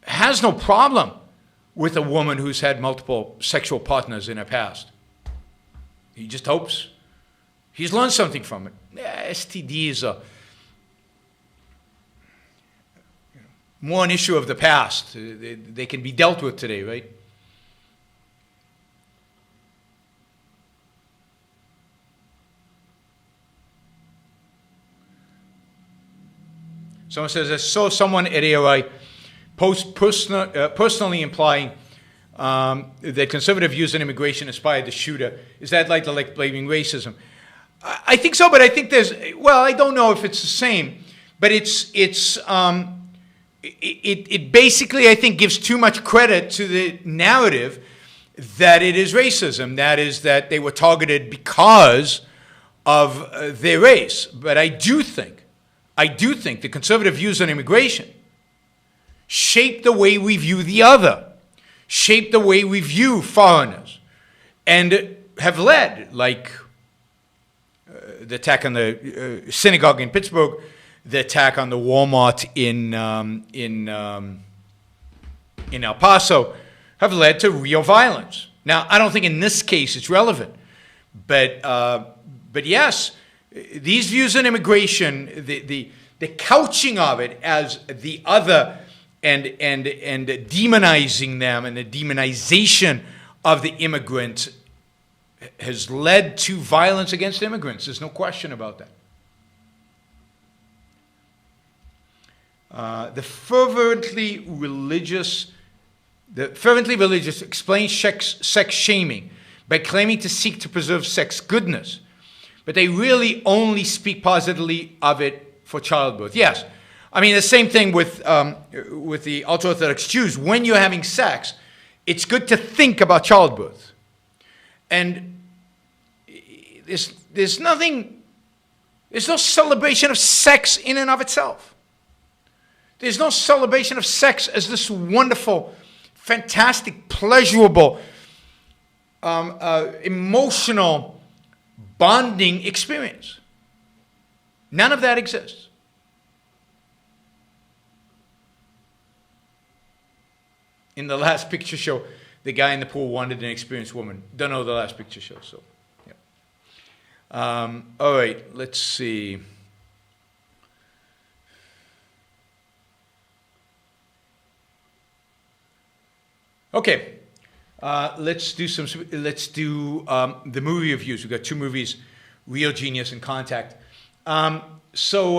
has no problem with a woman who's had multiple sexual partners in her past. He just hopes he's learned something from it. STDs are more an issue of the past. They can be dealt with today, right? Someone says, I saw someone at AOI post personally implying that conservative views on immigration inspired the shooter. Is that like blaming racism? I think so, but I think I don't know if it's the same, but it basically, I think, gives too much credit to the narrative that it is racism. That is that they were targeted because of their race. But I do think the conservative views on immigration shape the way we view the other, shape the way we view foreigners, and have led, like the attack on the synagogue in Pittsburgh, the attack on the Walmart in El Paso, have led to real violence. Now, I don't think in this case it's relevant, but yes, these views on immigration, the couching of it as the other, and demonizing them, and the demonization of the immigrant has led to violence against immigrants. There's no question about that. The fervently religious explain sex shaming by claiming to seek to preserve sex goodness, but they really only speak positively of it for childbirth. Yes, I mean the same thing with the ultra-Orthodox Jews. When you're having sex, it's good to think about childbirth, and there's no celebration of sex in and of itself. There's no celebration of sex as this wonderful, fantastic, pleasurable, emotional, bonding experience. None of that exists. In the last picture show, the guy in the pool wanted an experienced woman. Don't know the last picture show, so yeah. All right, let's see. Okay, let's do the movie reviews. We've got two movies, Real Genius and Contact. So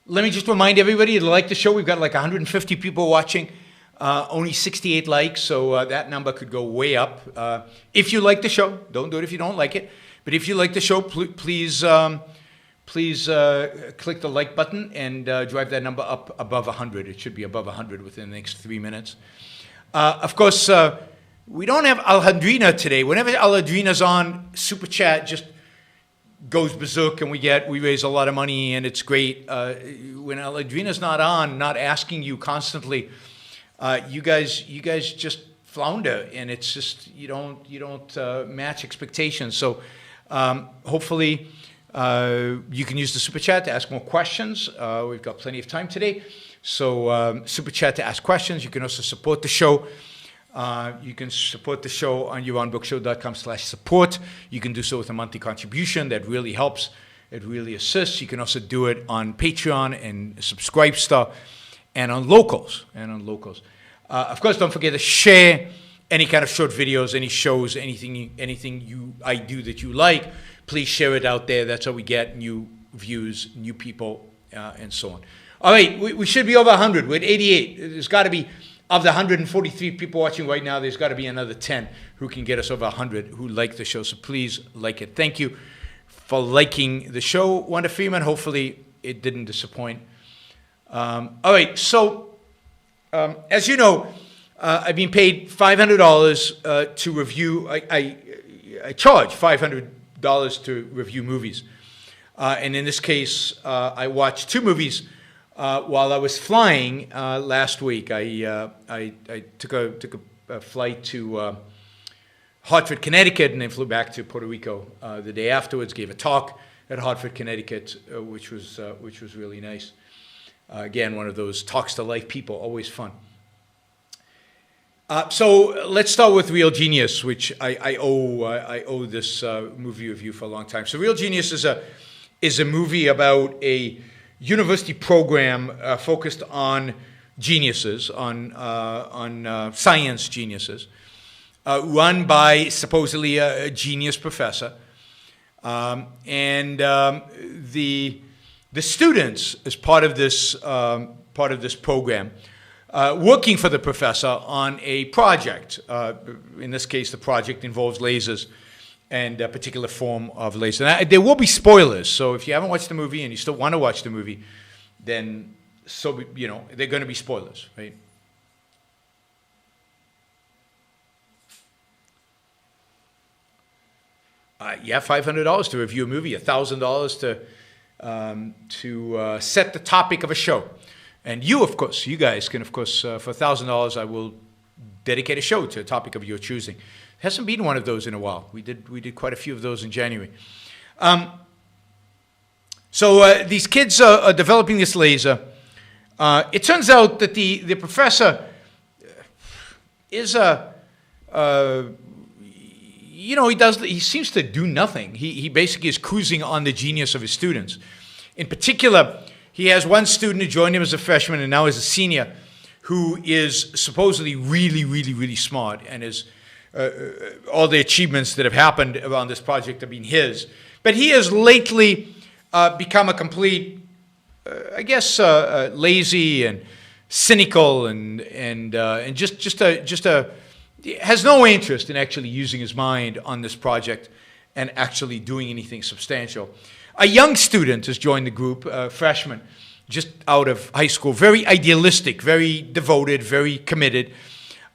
let me just remind everybody to like the show. We've got like 150 people watching, only 68 likes, so that number could go way up. If you like the show, don't do it if you don't like it. But if you like the show, please click the like button and drive that number up above 100. It should be above 100 within the next 3 minutes. Of course, we don't have Alejandrina today. Whenever Alejandrina's on, Super Chat just goes berserk, and we raise a lot of money, and it's great. When Alejandrina's not on, not asking you constantly, you guys just flounder, and it's just you don't match expectations. So hopefully you can use the Super Chat to ask more questions. We've got plenty of time today. So Super Chat to ask questions. You can also support the show. You can support the show on YaronBrookShow.com/support. You can do so with a monthly contribution. That really helps. It really assists. You can also do it on Patreon and Subscribestar and on Locals. Of course, don't forget to share any kind of short videos, any shows, anything I do that you like. Please share it out there. That's how we get new views, new people, and so on. All right, we should be over 100. We're at 88. There's got to be, of the 143 people watching right now, there's got to be another 10 who can get us over 100 who like the show. So please like it. Thank you for liking the show, Wanda Freeman. Hopefully it didn't disappoint. All right, so as you know, I've been paid $500 to review. I charge $500 to review movies. And in this case, I watched two movies while I was flying last week. I took a flight to Hartford, Connecticut, and then flew back to Puerto Rico the day afterwards. Gave a talk at Hartford, Connecticut, which was really nice. Again, one of those talks to life people, always fun. So let's start with Real Genius, which I owe this movie review for a long time. So Real Genius is a movie about a university program focused on geniuses, on science geniuses, run by supposedly a genius professor, and the students, as part of this program, working for the professor on a project. In this case, the project involves lasers and a particular form of laser. Now, there will be spoilers, so if you haven't watched the movie and you still want to watch the movie, then they're going to be spoilers, right? Yeah, $500 to review a movie, $1,000 to set the topic of a show. And you, of course, you guys can, of course, for $1,000, I will dedicate a show to a topic of your choosing. Hasn't been one of those in a while. We did quite a few of those in January. So these kids are developing this laser. It turns out that the professor is he seems to do nothing. He basically is cruising on the genius of his students. In particular, he has one student who joined him as a freshman and now is a senior, who is supposedly really, really, really smart, and is all the achievements that have happened around this project have been his. But he has lately become a complete, lazy and cynical and just has no interest in actually using his mind on this project and actually doing anything substantial. A young student has joined the group, a freshman, just out of high school, very idealistic, very devoted, very committed,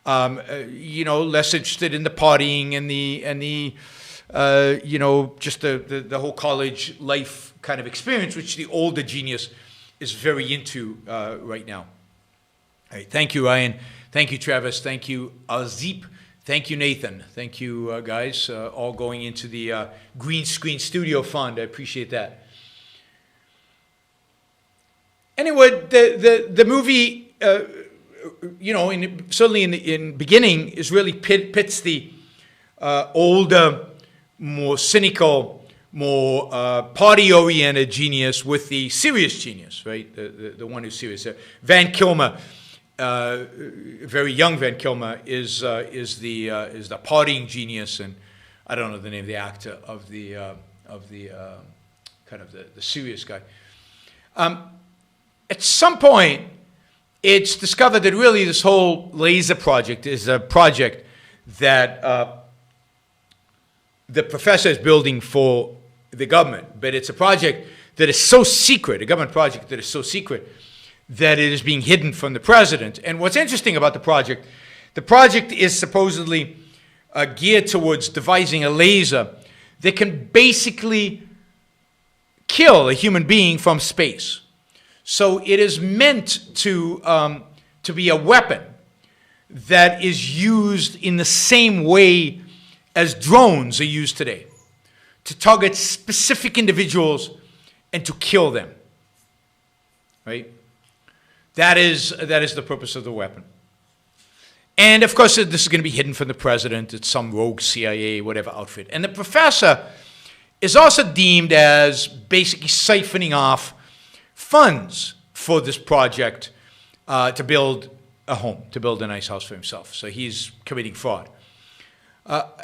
less interested in the partying and the whole college life kind of experience, which the older genius is very into right now. All right, thank you, Ryan. Thank you, Travis. Thank you, Azip. Thank you, Nathan. Thank you, guys, all going into the Green Screen Studio Fund. I appreciate that. Anyway, the movie, certainly in beginning, is really pits the older, more cynical, more party-oriented genius with the serious genius, right? The one who's serious. Van Kilmer. Very young Van Kilmer is the partying genius, and I don't know the name of the actor of the kind of the serious guy. At some point, it's discovered that really this whole laser project is a project that the professor is building for the government, but it's a project that is so secret, a government project that is so secret that it is being hidden from the president. And what's interesting about the project is supposedly geared towards devising a laser that can basically kill a human being from space. So it is meant to be a weapon that is used in the same way as drones are used today, to target specific individuals and to kill them, right? That is the purpose of the weapon. And of course, this is going to be hidden from the president. It's some rogue CIA, whatever outfit. And the professor is also deemed as basically siphoning off funds for this project to build a home, to build a nice house for himself. So he's committing fraud.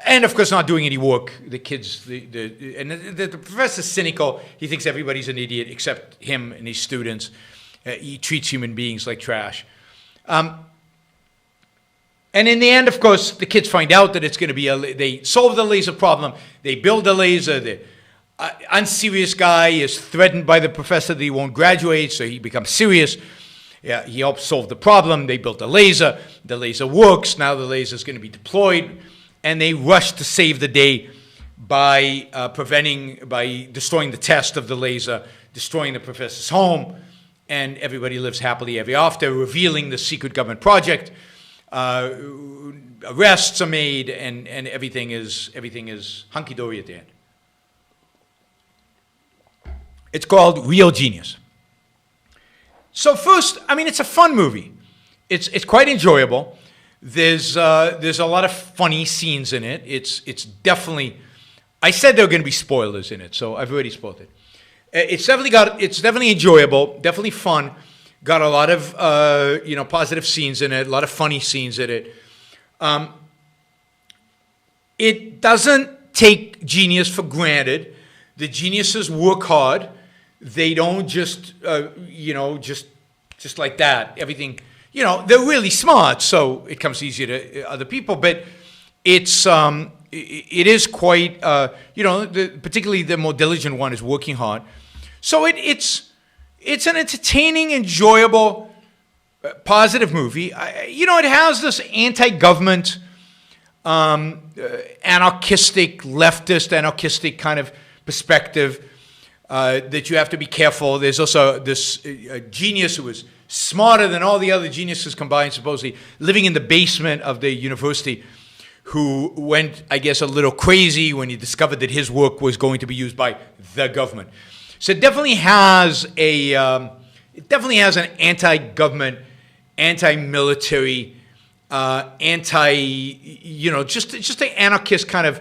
And of course, not doing any work. The kids, the professor's cynical. He thinks everybody's an idiot except him and his students. He treats human beings like trash. And in the end, of course, the kids find out that it's going to be they solve the laser problem. They build a laser. The unserious guy is threatened by the professor that he won't graduate, so he becomes serious. Yeah, he helps solve the problem. They built a laser. The laser works. Now the laser is going to be deployed. And they rush to save the day by destroying the test of the laser, destroying the professor's home, and everybody lives happily ever after, revealing the secret government project. Arrests are made, and everything is hunky-dory at the end. It's called Real Genius. So first, it's a fun movie. It's quite enjoyable. There's a lot of funny scenes in it. It's definitely, I said there are going to be spoilers in it, so I've already spoiled it. It's definitely enjoyable, definitely fun. Got a lot of positive scenes in it, a lot of funny scenes in it. It doesn't take genius for granted. The geniuses work hard. They don't just like that. Everything, they're really smart, so it comes easier to other people. But it is quite, particularly the more diligent one is working hard. So it's an entertaining, enjoyable, positive movie. It has this anti-government anarchistic, leftist, anarchistic kind of perspective that you have to be careful. There's also this genius who was smarter than all the other geniuses combined, supposedly, living in the basement of the university, who went, I guess, a little crazy when he discovered that his work was going to be used by the government. So it definitely has an anti-government, anti-military, just an anarchist kind of,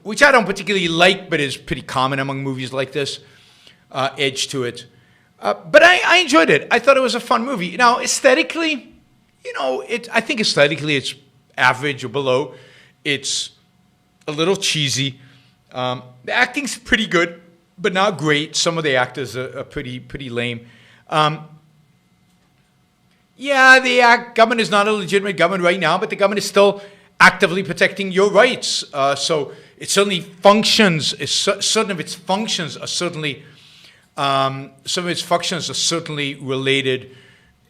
which I don't particularly like, but is pretty common among movies like this, edge to it. But I enjoyed it. I thought it was a fun movie. Now, aesthetically, I think aesthetically it's average or below. It's a little cheesy. The acting's pretty good, but not great. Some of the actors are pretty lame. The government is not a legitimate government right now, but the government is still actively protecting your rights. So it certainly functions. Certain of its functions are certainly related,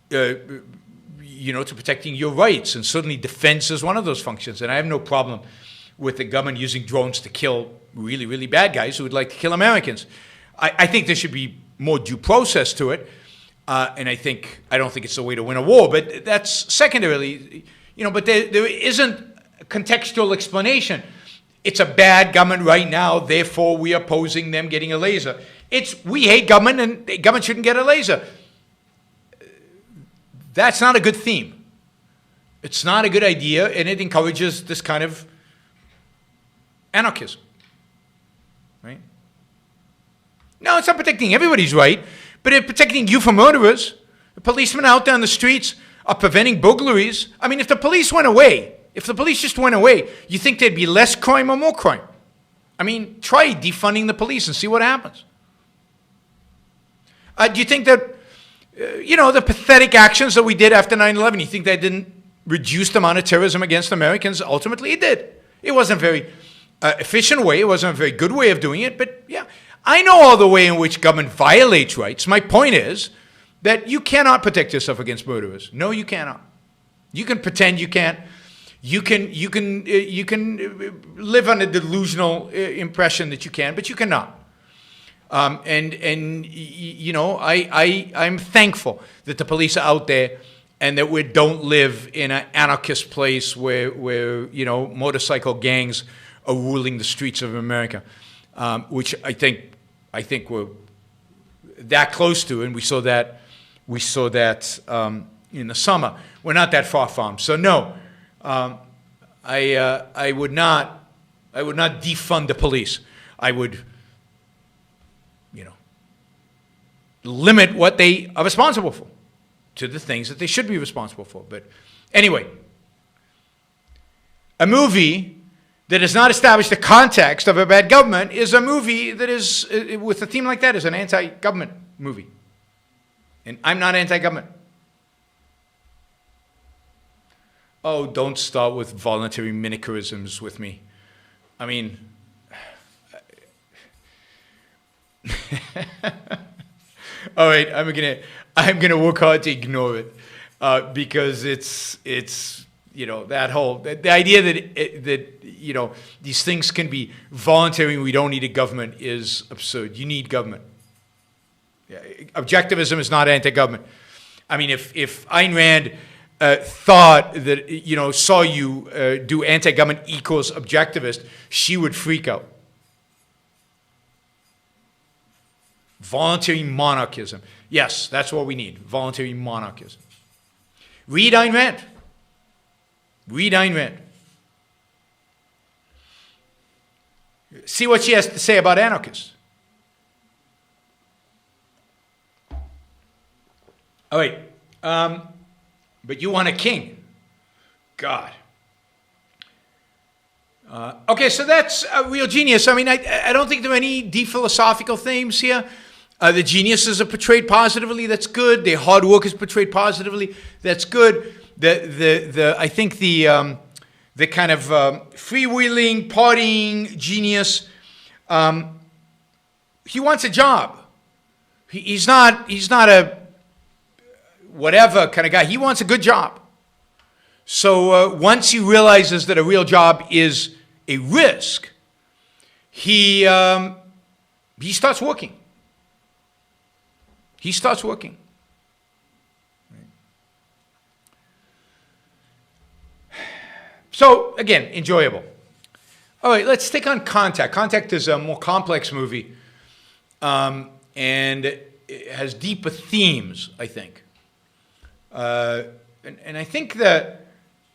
to protecting your rights, and certainly defense is one of those functions. And I have no problem with the government using drones to kill really, really bad guys who would like to kill Americans. I think there should be more due process to it. And I don't think it's the way to win a war, but that's secondarily, but there isn't a contextual explanation. It's a bad government right now, therefore we are opposing them getting a laser. We hate government and the government shouldn't get a laser. That's not a good theme. It's not a good idea, and it encourages this kind of anarchism, right? No, it's not protecting everybody's right, but it's protecting you from murderers. The policemen out there on the streets are preventing burglaries. I mean, if the police just went away, you think there'd be less crime or more crime? I mean, try defunding the police and see what happens. Do you think that, the pathetic actions that we did after 9/11, you think that didn't reduce the amount of terrorism against Americans? Ultimately, it did. It wasn't a very efficient way. It wasn't a very good way of doing it, but yeah. I know all the way in which government violates rights. My point is that you cannot protect yourself against murderers. No, you cannot. You can pretend you can't. You can live on a delusional impression that you can, but you cannot. I'm thankful that the police are out there and that we don't live in an anarchist place where motorcycle gangs are ruling the streets of America, which I think we're that close to, and we saw that in the summer. We're not that far from. So no, I would not defund the police. I would, limit what they are responsible for to the things that they should be responsible for. But anyway, a movie that has not established the context of a bad government is a movie that is, with a theme like that, is an anti-government movie. And I'm not anti-government. Oh, don't start with voluntary minicurisms with me. I mean, all right, I'm gonna work hard to ignore it because it's the idea that these things can be voluntary and we don't need a government is absurd. You need government. Yeah, objectivism is not anti-government. I mean, if Ayn Rand thought that saw you do anti-government equals objectivist, she would freak out. Voluntary monarchism. Yes, that's what we need. Voluntary monarchism. Read Ayn Rand. Read Ayn Rand. See what she has to say about anarchists. All right. But you want a king. God. Okay, so that's a real genius. I mean, I don't think there are any deep philosophical themes here. The geniuses are portrayed positively. That's good. The hard work is portrayed positively. That's good. I think the kind of freewheeling, partying genius, he wants a job. He's not a whatever kind of guy. He wants a good job. So once he realizes that a real job is a risk, he starts working. He starts working. So again, enjoyable. All right, let's take on Contact. Contact is a more complex movie, and it has deeper themes, I think. And I think that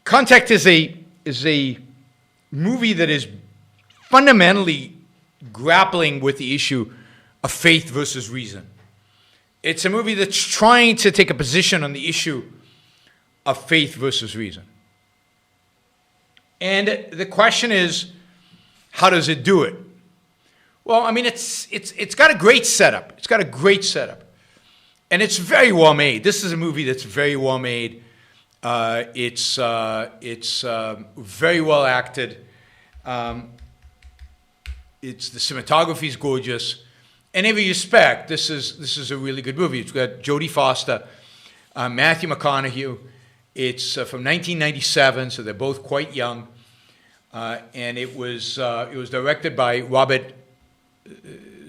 Contact is a movie that is fundamentally grappling with the issue of faith versus reason. It's a movie that's trying to take a position on the issue of faith versus reason. And the question is, how does it do it? Well, I mean, it's got a great setup. It's got a great setup. And it's very well made. This is a movie that's very well made. It's very well acted. The cinematography is gorgeous. In every respect, this is a really good movie. It's got Jodie Foster, Matthew McConaughey. It's from 1997, so they're both quite young. And it was directed by Robert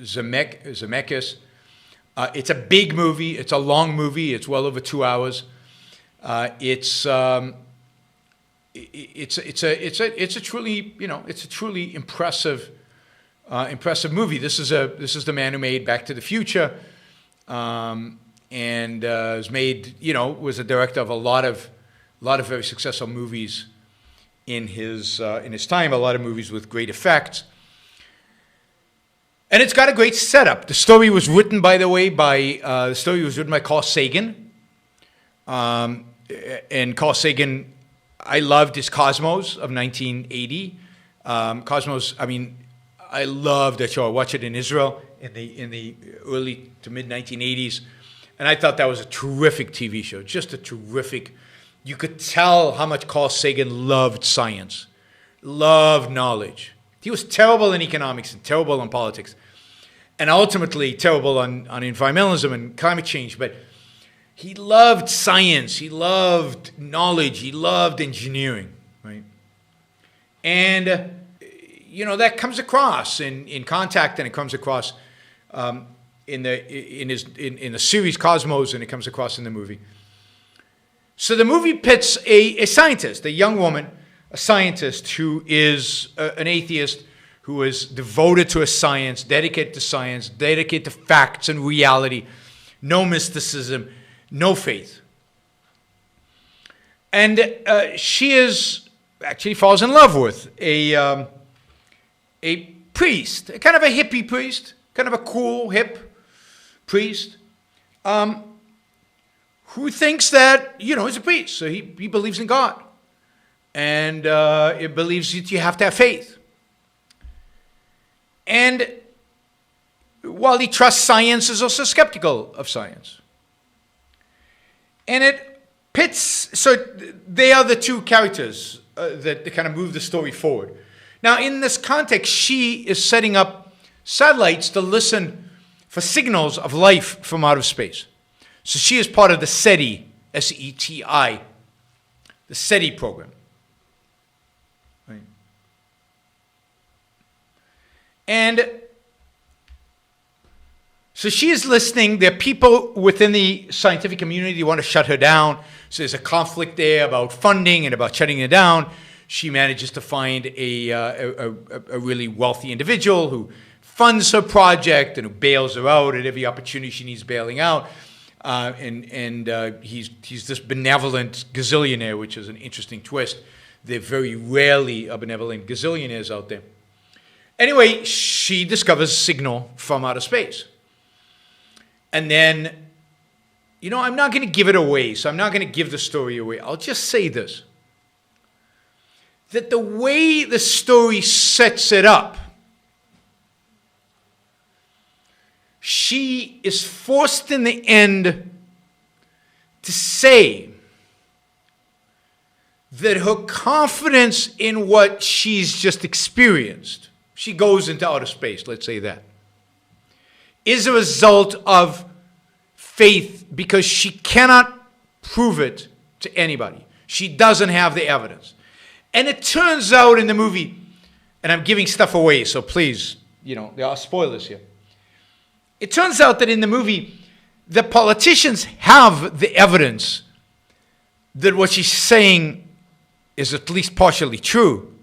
Zemeckis. It's a big movie. It's a long movie. It's well over 2 hours. It's a truly impressive movie. This is the man who made Back to the Future, and was a director of a lot of very successful movies in his time. A lot of movies with great effects. And it's got a great setup. The story was written, by the way, by Carl Sagan. And Carl Sagan, I loved his Cosmos of 1980. Cosmos, I mean, I loved that show. I watched it in Israel in the early to mid 1980s, and I thought that was a terrific TV show. Just a terrific. You could tell how much Carl Sagan loved science, loved knowledge. He was terrible in economics and terrible in politics, and ultimately terrible on environmentalism and climate change. But he loved science. He loved knowledge. He loved engineering, right? And that comes across in Contact, and it comes across in the series Cosmos, and it comes across in the movie. So the movie pits a scientist, a young woman, a scientist who is an atheist, who is devoted to science, dedicated to facts and reality, no mysticism, no faith. And she actually falls in love with a priest, kind of a hippie priest, kind of a cool, hip priest, who thinks that, he's a priest, so he believes in God. And it believes that you have to have faith. And while he trusts science, is also skeptical of science. And it pits, so they are the two characters that kind of move the story forward. Now, in this context, she is setting up satellites to listen for signals of life from outer space. So she is part of the SETI, S-E-T-I, the SETI program. Right. And so she is listening. There are people within the scientific community who want to shut her down. So there's a conflict there about funding and about shutting her down. She manages to find a really wealthy individual who funds her project and who bails her out at every opportunity she needs bailing out. He's this benevolent gazillionaire, which is an interesting twist. There very rarely are benevolent gazillionaires out there. Anyway, she discovers a signal from outer space. And then, I'm not going to give it away, so I'm not going to give the story away. I'll just say this. That the way the story sets it up, she is forced in the end to say that her confidence in what she's just experienced, she goes into outer space, let's say that, is a result of faith because she cannot prove it to anybody. She doesn't have the evidence. And it turns out in the movie, and I'm giving stuff away, so please, there are spoilers here. It turns out that in the movie, the politicians have the evidence that what she's saying is at least partially true,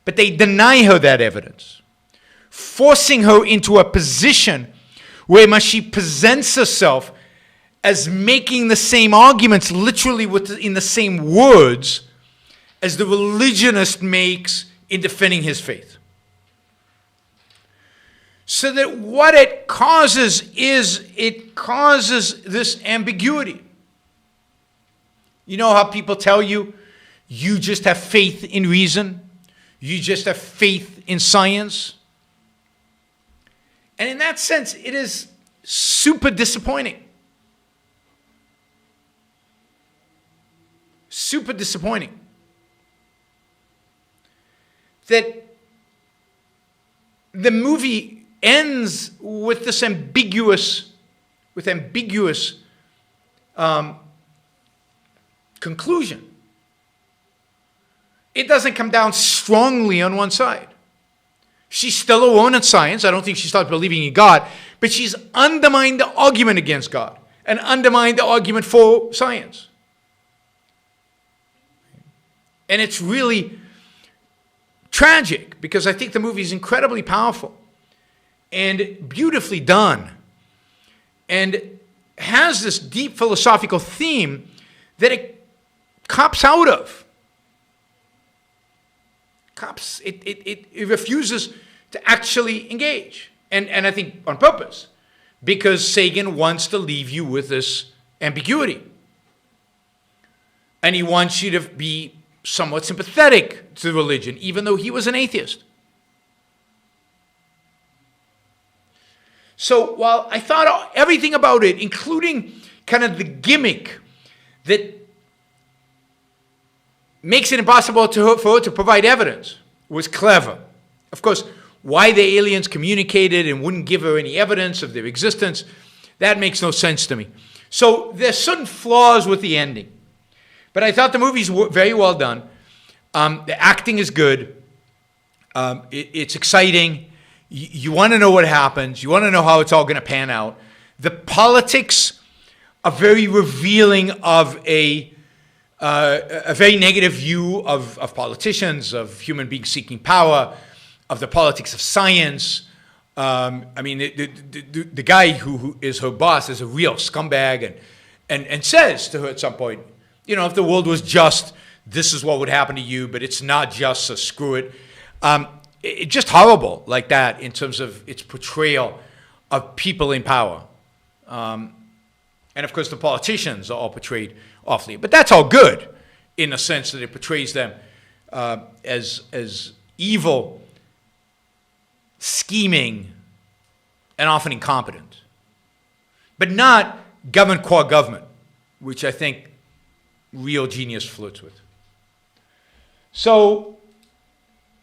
but they deny her that evidence, forcing her into a position where she presents herself as making the same arguments, literally in the same words, as the religionist makes in defending his faith. So that what it causes this ambiguity. You know how people tell you, you just have faith in reason, you just have faith in science? And in that sense, it is super disappointing. Super disappointing. That the movie ends with this ambiguous conclusion. It doesn't come down strongly on one side. She's still alone in science. I don't think she starts believing in God, but she's undermined the argument against God and undermined the argument for science. And it's really tragic because I think the movie is incredibly powerful and beautifully done and has this deep philosophical theme that it cops out of. It refuses to actually engage. And I think on purpose, because Sagan wants to leave you with this ambiguity. And he wants you to be somewhat sympathetic to religion, even though he was an atheist. So while I thought everything about it, including kind of the gimmick that makes it impossible for her to provide evidence, was clever. Of course, why the aliens communicated and wouldn't give her any evidence of their existence, that makes no sense to me. So there's certain flaws with the ending. But I thought the movie's very well done. The acting is good. It's exciting. You want to know what happens. You want to know how it's all going to pan out. The politics are very revealing of a very negative view of politicians, of human beings seeking power, of the politics of science. I mean, the guy who is her boss is a real scumbag and says to her at some point, if the world was just, this is what would happen to you, but it's not just, so screw it. It's just horrible like that in terms of its portrayal of people in power. And of course, the politicians are all portrayed awfully. But that's all good in the sense that it portrays them as evil, scheming, and often incompetent. But not government core government, which I think real genius flirts with. So,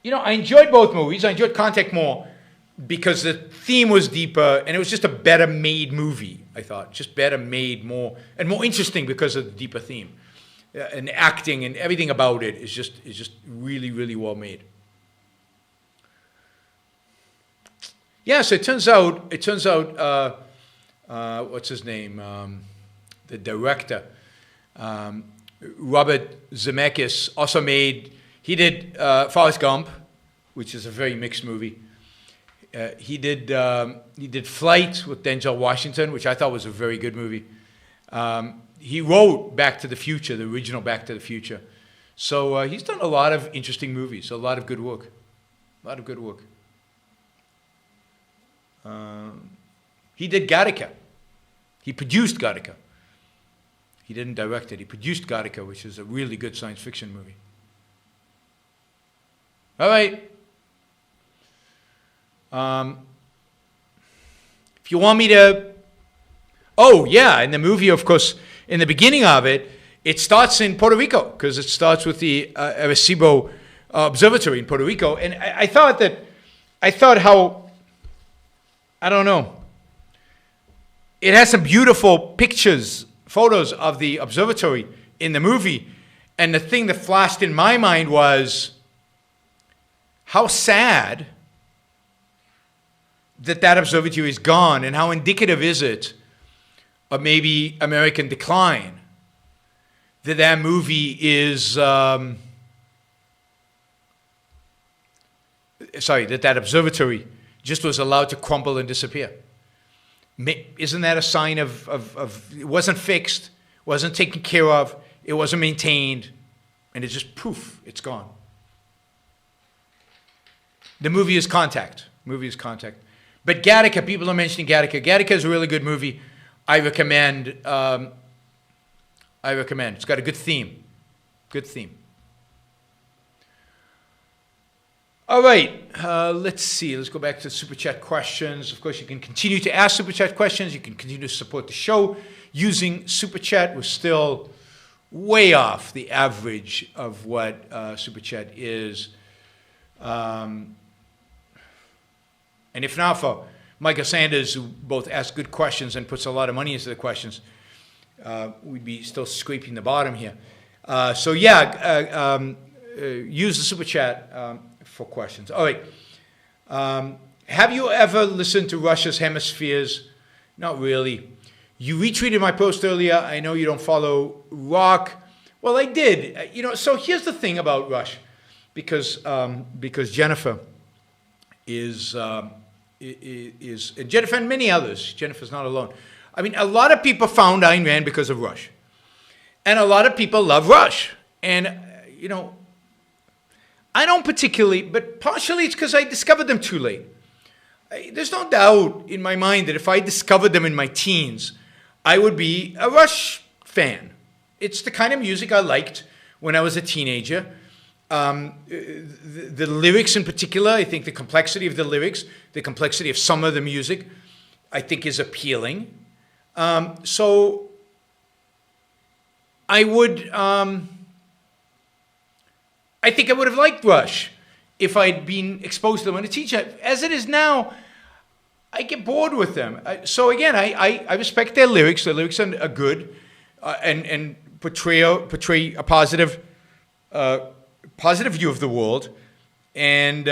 I enjoyed both movies. I enjoyed Contact more because the theme was deeper and it was just a better made movie, I thought. Just better made, more interesting because of the deeper theme. And acting and everything about it is just really, really well made. Yeah, so it turns out, what's his name? The director, Robert Zemeckis, also he did Forrest Gump, which is a very mixed movie. He did Flight with Denzel Washington, which I thought was a very good movie. He wrote Back to the Future, the original Back to the Future. So he's done a lot of interesting movies, a lot of good work. He did Gattaca. He produced Gattaca. He didn't direct it. He produced Gattaca, which is a really good science fiction movie. All right. If you want me to... Oh, yeah, in the movie, of course, in the beginning of it, it starts in Puerto Rico, because it starts with the Arecibo Observatory in Puerto Rico. And I thought how, I don't know, it has some beautiful photos of the observatory in the movie. And the thing that flashed in my mind was how sad that observatory is gone, and how indicative is it of maybe American decline that movie is that observatory just was allowed to crumble and disappear. Isn't that a sign of it wasn't fixed, wasn't taken care of, it wasn't maintained, and it's just poof, it's gone. The movie is Contact. But Gattaca, people are mentioning Gattaca. Gattaca is a really good movie. I recommend. It's got a good theme. All right, let's see. Let's go back to Super Chat questions. Of course, you can continue to ask Super Chat questions. You can continue to support the show using Super Chat. We're still way off the average of what Super Chat is. And if not for Michael Sanders, who both asks good questions and puts a lot of money into the questions, we'd be still scraping the bottom here. Use the Super Chat for questions. All right. Have you ever listened to Rush's Hemispheres? Not really. You retweeted my post earlier. I know you don't follow rock. Well, I did. So here's the thing about Rush, because Jennifer is and Jennifer and many others. Jennifer's not alone. I mean, a lot of people found Ayn Rand because of Rush, and a lot of people love Rush. And I don't particularly, but partially it's because I discovered them too late. There's no doubt in my mind that if I discovered them in my teens, I would be a Rush fan. It's the kind of music I liked when I was a teenager. The lyrics in particular, I think the complexity of the lyrics, the complexity of some of the music, I think is appealing. So I would, I think I would have liked Rush if I'd been exposed to them as a teacher. As it is now, I get bored with them. So again, I respect their lyrics. Their lyrics are good and portray a positive view of the world. And,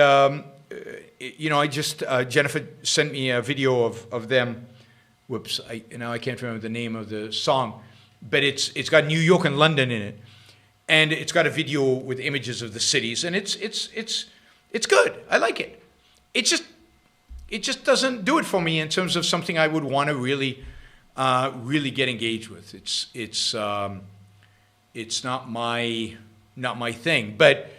Jennifer sent me a video of them. Whoops, now I can't remember the name of the song. But it's got New York and London in it. And it's got a video with images of the cities. And it's good. I like it. It just doesn't do it for me in terms of something I would want to really get engaged with. It's not my thing. But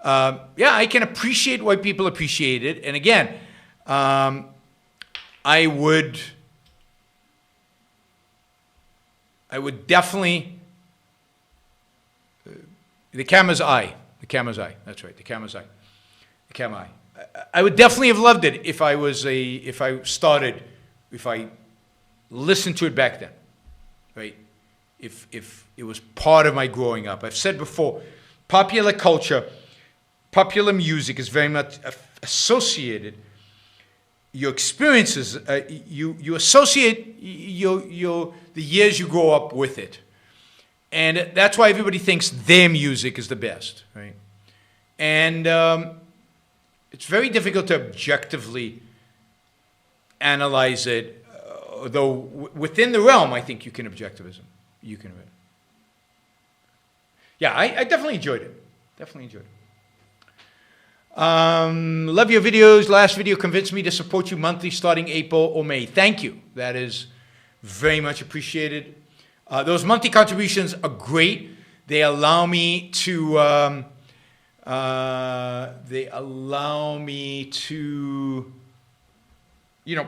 I can appreciate why people appreciate it. And again, I would definitely the camera's eye. That's right. The camera's eye. I would definitely have loved it if I listened to it back then, right? If it was part of my growing up. I've said before, popular culture, popular music is very much associated. Your experiences, you associate the years you grow up with it. And that's why everybody thinks their music is the best, right? And it's very difficult to objectively analyze it, though within the realm, I think you can objectivism. You can. Yeah, I definitely enjoyed it. Love your videos. Last video convinced me to support you monthly starting April or May. Thank you. That is very much appreciated. Those monthly contributions are great. They allow me to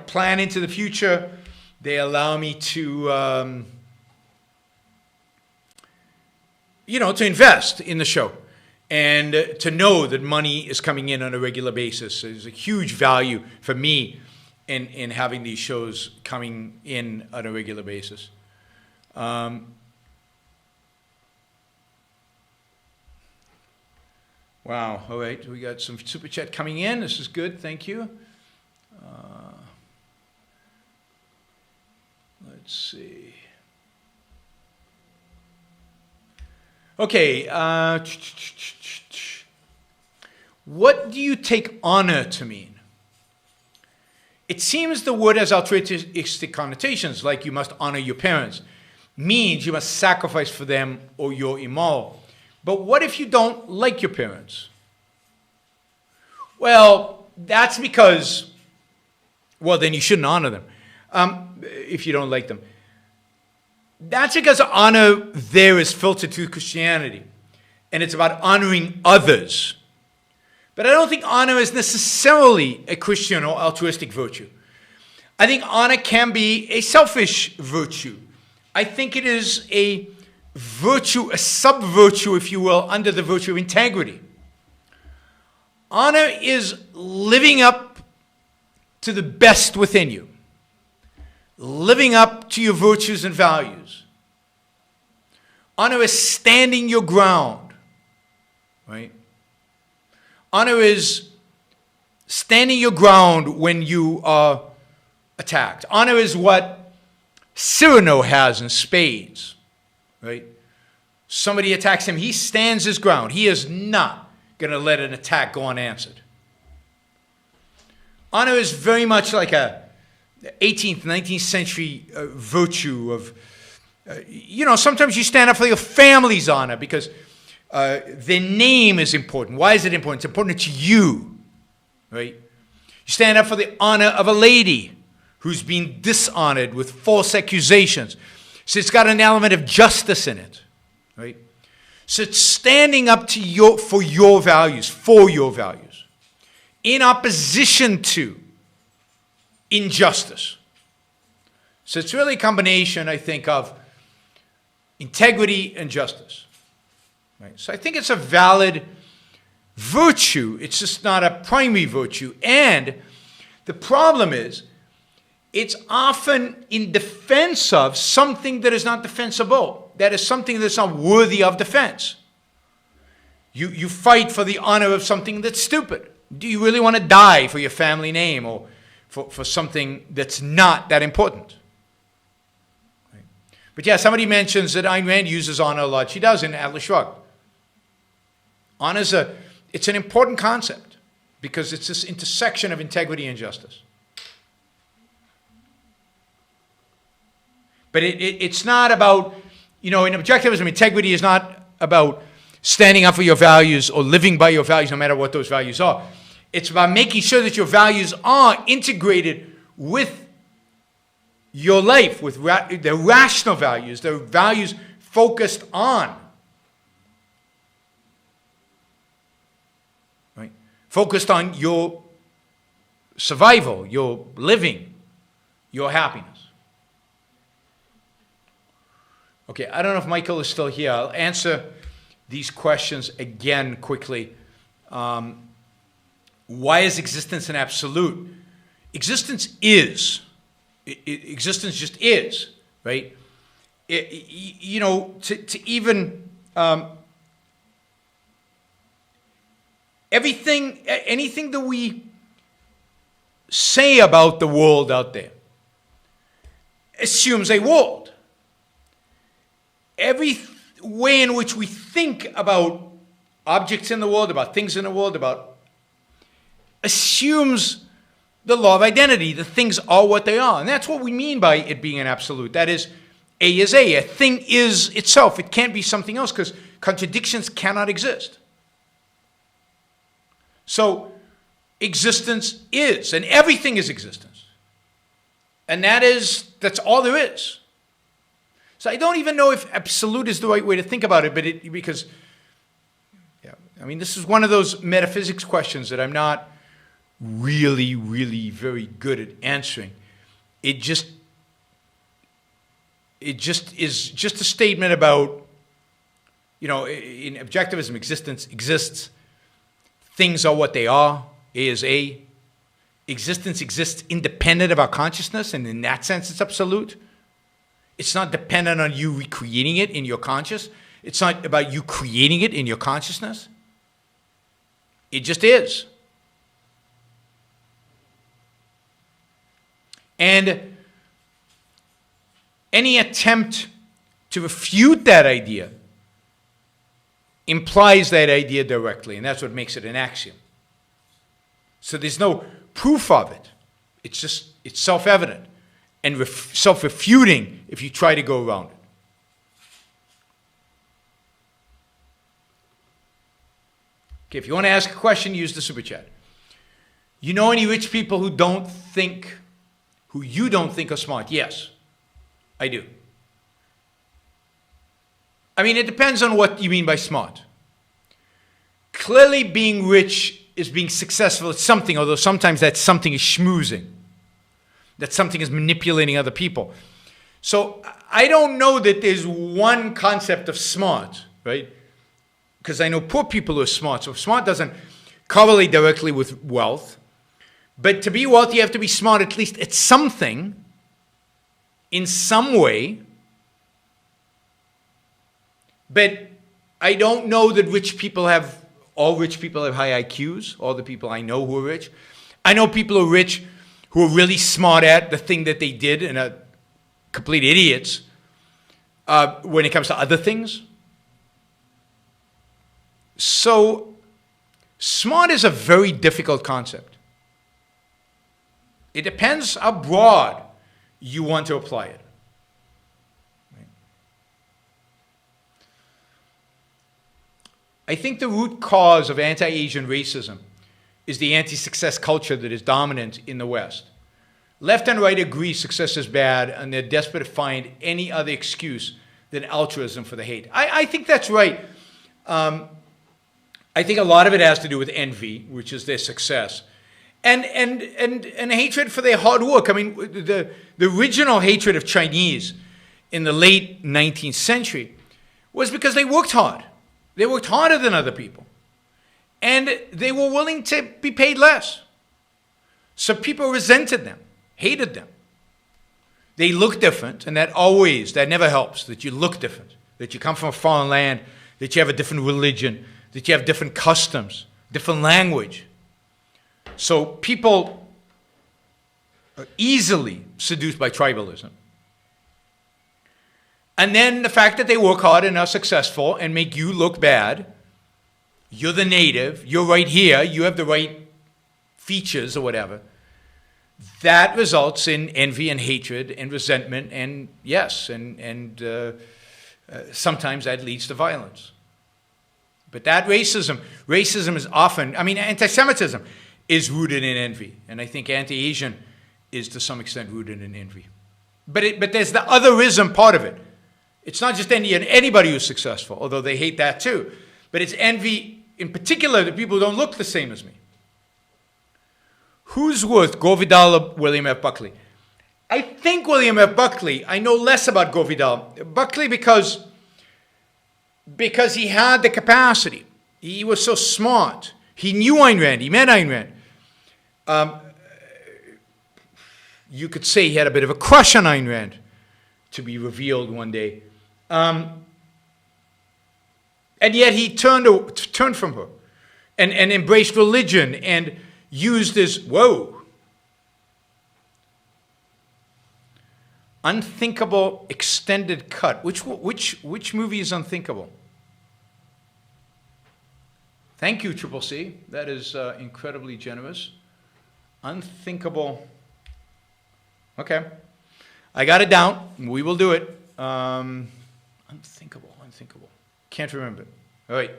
plan into the future. They allow me to to invest in the show and to know that money is coming in on a regular basis. There's a huge value for me in having these shows coming in on a regular basis. Wow. All right. We got some super chat coming in. This is good. Thank you. Let's see. Okay. What do you take honor to mean? It seems the word has altruistic connotations, like you must honor your parents. Means you must sacrifice for them or you're immoral. But what if you don't like your parents? Well, that's because, well, then you shouldn't honor them if you don't like them. That's because honor there is filtered through Christianity, and it's about honoring others. But I don't think honor is necessarily a Christian or altruistic virtue. I think honor can be a selfish virtue. I think it is a virtue, a sub-virtue, if you will, under the virtue of integrity. Honor is living up to the best within you, living up to your virtues and values. Honor is standing your ground, right? Honor is standing your ground when you are attacked. Honor is what Cyrano has in spades, right? Somebody attacks him, he stands his ground. He is not going to let an attack go unanswered. Honor is very much like a 18th, 19th century virtue of, sometimes you stand up for your family's honor because their name is important. Why is it important? It's important to you, right? You stand up for the honor of a lady who's been dishonored with false accusations. So it's got an element of justice in it, right? So it's standing up to for your values, in opposition to injustice. So it's really a combination, I think, of integrity and justice. Right? So I think it's a valid virtue. It's just not a primary virtue. And the problem is, it's often in defense of something that is not defensible. That is something that's not worthy of defense. You fight for the honor of something that's stupid. Do you really want to die for your family name or for something that's not that important? Right? But yeah, somebody mentions that Ayn Rand uses honor a lot. She does in Atlas Shrugged. Honor is it's an important concept because it's this intersection of integrity and justice. But it's not about, in objectivism, integrity is not about standing up for your values or living by your values no matter what those values are. It's about making sure that your values are integrated with your life, with the rational values, the values focused on. Right? Focused on your survival, your living, your happiness. Okay, I don't know if Michael is still here. I'll answer these questions again quickly. Why is existence an absolute? Existence is. Existence just is, right? To even anything that we say about the world out there assumes a world. Every way in which we think about objects in the world, about things in the world, assumes the law of identity. The things are what they are. And that's what we mean by it being an absolute. That is, A is A. A thing is itself. It can't be something else because contradictions cannot exist. So existence is, and everything is existence. And that's all there is. So I don't even know if absolute is the right way to think about it, because this is one of those metaphysics questions that I'm not really, really very good at answering. It just is just a statement about, in objectivism, existence exists. Things are what they are. A is A. Existence exists independent of our consciousness, and in that sense, it's absolute. It's not dependent on you recreating it in your conscious. It's not about you creating it in your consciousness. It just is. And any attempt to refute that idea implies that idea directly, and that's what makes it an axiom. So there's no proof of it. It's self-evident and self-refuting if you try to go around it. Okay, if you want to ask a question, use the super chat. You know any rich people who you don't think are smart? Yes, I do. I mean, it depends on what you mean by smart. Clearly, being rich is being successful at something, although sometimes that something is schmoozing. That something is manipulating other people. So I don't know that there's one concept of smart, right? Because I know poor people who are smart. So smart doesn't correlate directly with wealth. But to be wealthy, you have to be smart at least at something, in some way. But I don't know that all rich people have high IQs, all the people I know who are rich. I know people who are rich who are really smart at the thing that they did and are complete idiots when it comes to other things. So smart is a very difficult concept. It depends how broad you want to apply it. I think the root cause of anti-Asian racism is the anti-success culture that is dominant in the West. Left and right agree success is bad, and they're desperate to find any other excuse than altruism for the hate. I think that's right. I think a lot of it has to do with envy, which is their success, and hatred for their hard work. I mean, the original hatred of Chinese in the late 19th century was because they worked hard. They worked harder than other people. And they were willing to be paid less. So people resented them, hated them. They looked different, and that never helps, that you look different, that you come from a foreign land, that you have a different religion, that you have different customs, different language. So people are easily seduced by tribalism. And then the fact that they work hard and are successful and make you look bad, you're the native, you're right here, you have the right features or whatever, that results in envy and hatred and resentment and sometimes that leads to violence. But that racism is often, anti-Semitism is rooted in envy. And I think anti-Asian is to some extent rooted in envy. But there's the otherism part of it. It's not just anybody who's successful, although they hate that too. But it's envy, in particular, the people who don't look the same as me. Who's worth, Gore Vidal or William F. Buckley? I think William F. Buckley. I know less about Gore Vidal. Buckley because he had the capacity. He was so smart. He knew Ayn Rand. He met Ayn Rand. You could say he had a bit of a crush on Ayn Rand, to be revealed one day. And yet he turned from her and embraced religion and used his, Unthinkable extended cut. Which movie is Unthinkable? Thank you, Triple C. That is incredibly generous. Unthinkable. Okay. I got it down. We will do it. Unthinkable. Can't remember it. All right.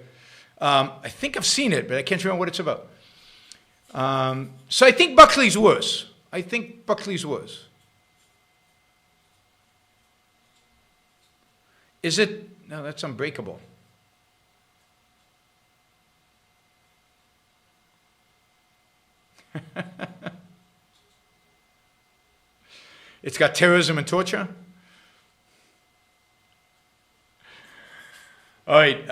I think I've seen it, but I can't remember what it's about. So I think Buckley's worse. Is it? No, that's Unbreakable. It's got terrorism and torture. All right.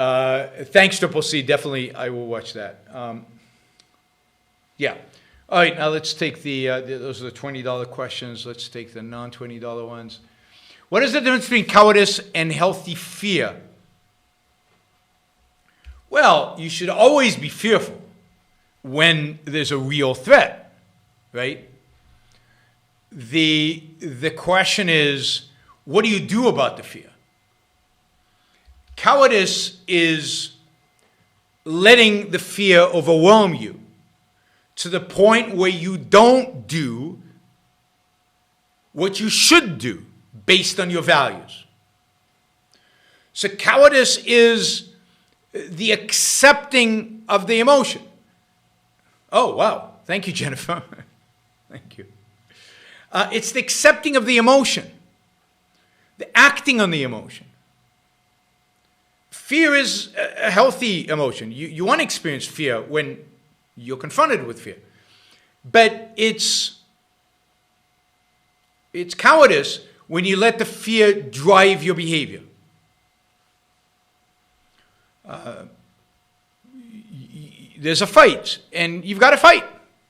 Thanks, Triple C. Definitely, I will watch that. Yeah. All right. Now let's take those are the $20 questions. Let's take the non-$20 ones. What is the difference between cowardice and healthy fear? Well, you should always be fearful when there's a real threat, right? The question is, what do you do about the fear? Cowardice is letting the fear overwhelm you to the point where you don't do what you should do based on your values. So cowardice is the accepting of the emotion. Oh, wow. Thank you, Jennifer. Thank you. It's the accepting of the emotion, the acting on the emotion. Fear is a healthy emotion. You want to experience fear when you're confronted with fear. But it's cowardice when you let the fear drive your behavior. There's a fight, and you've got to fight.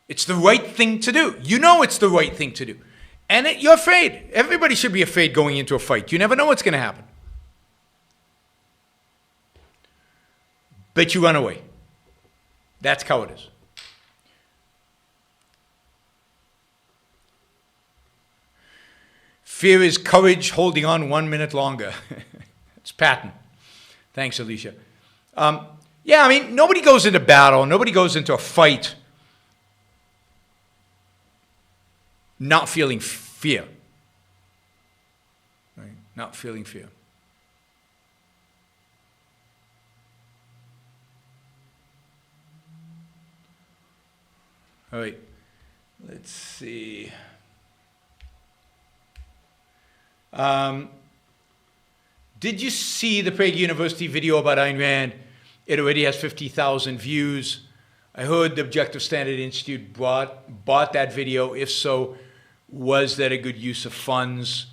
It's the right thing to do. You know it's the right thing to do. And you're afraid. Everybody should be afraid going into a fight. You never know what's going to happen. But you run away. That's cowardice. Fear is courage holding on 1 minute longer. It's Patton. Thanks, Alicia. Yeah, I mean, nobody goes into battle, nobody goes into a fight not feeling fear. Right? Not feeling fear. All right, let's see. Did you see the Prague University video about Ayn Rand? It already has 50,000 views. I heard the Objective Standard Institute bought that video. If so, was that a good use of funds?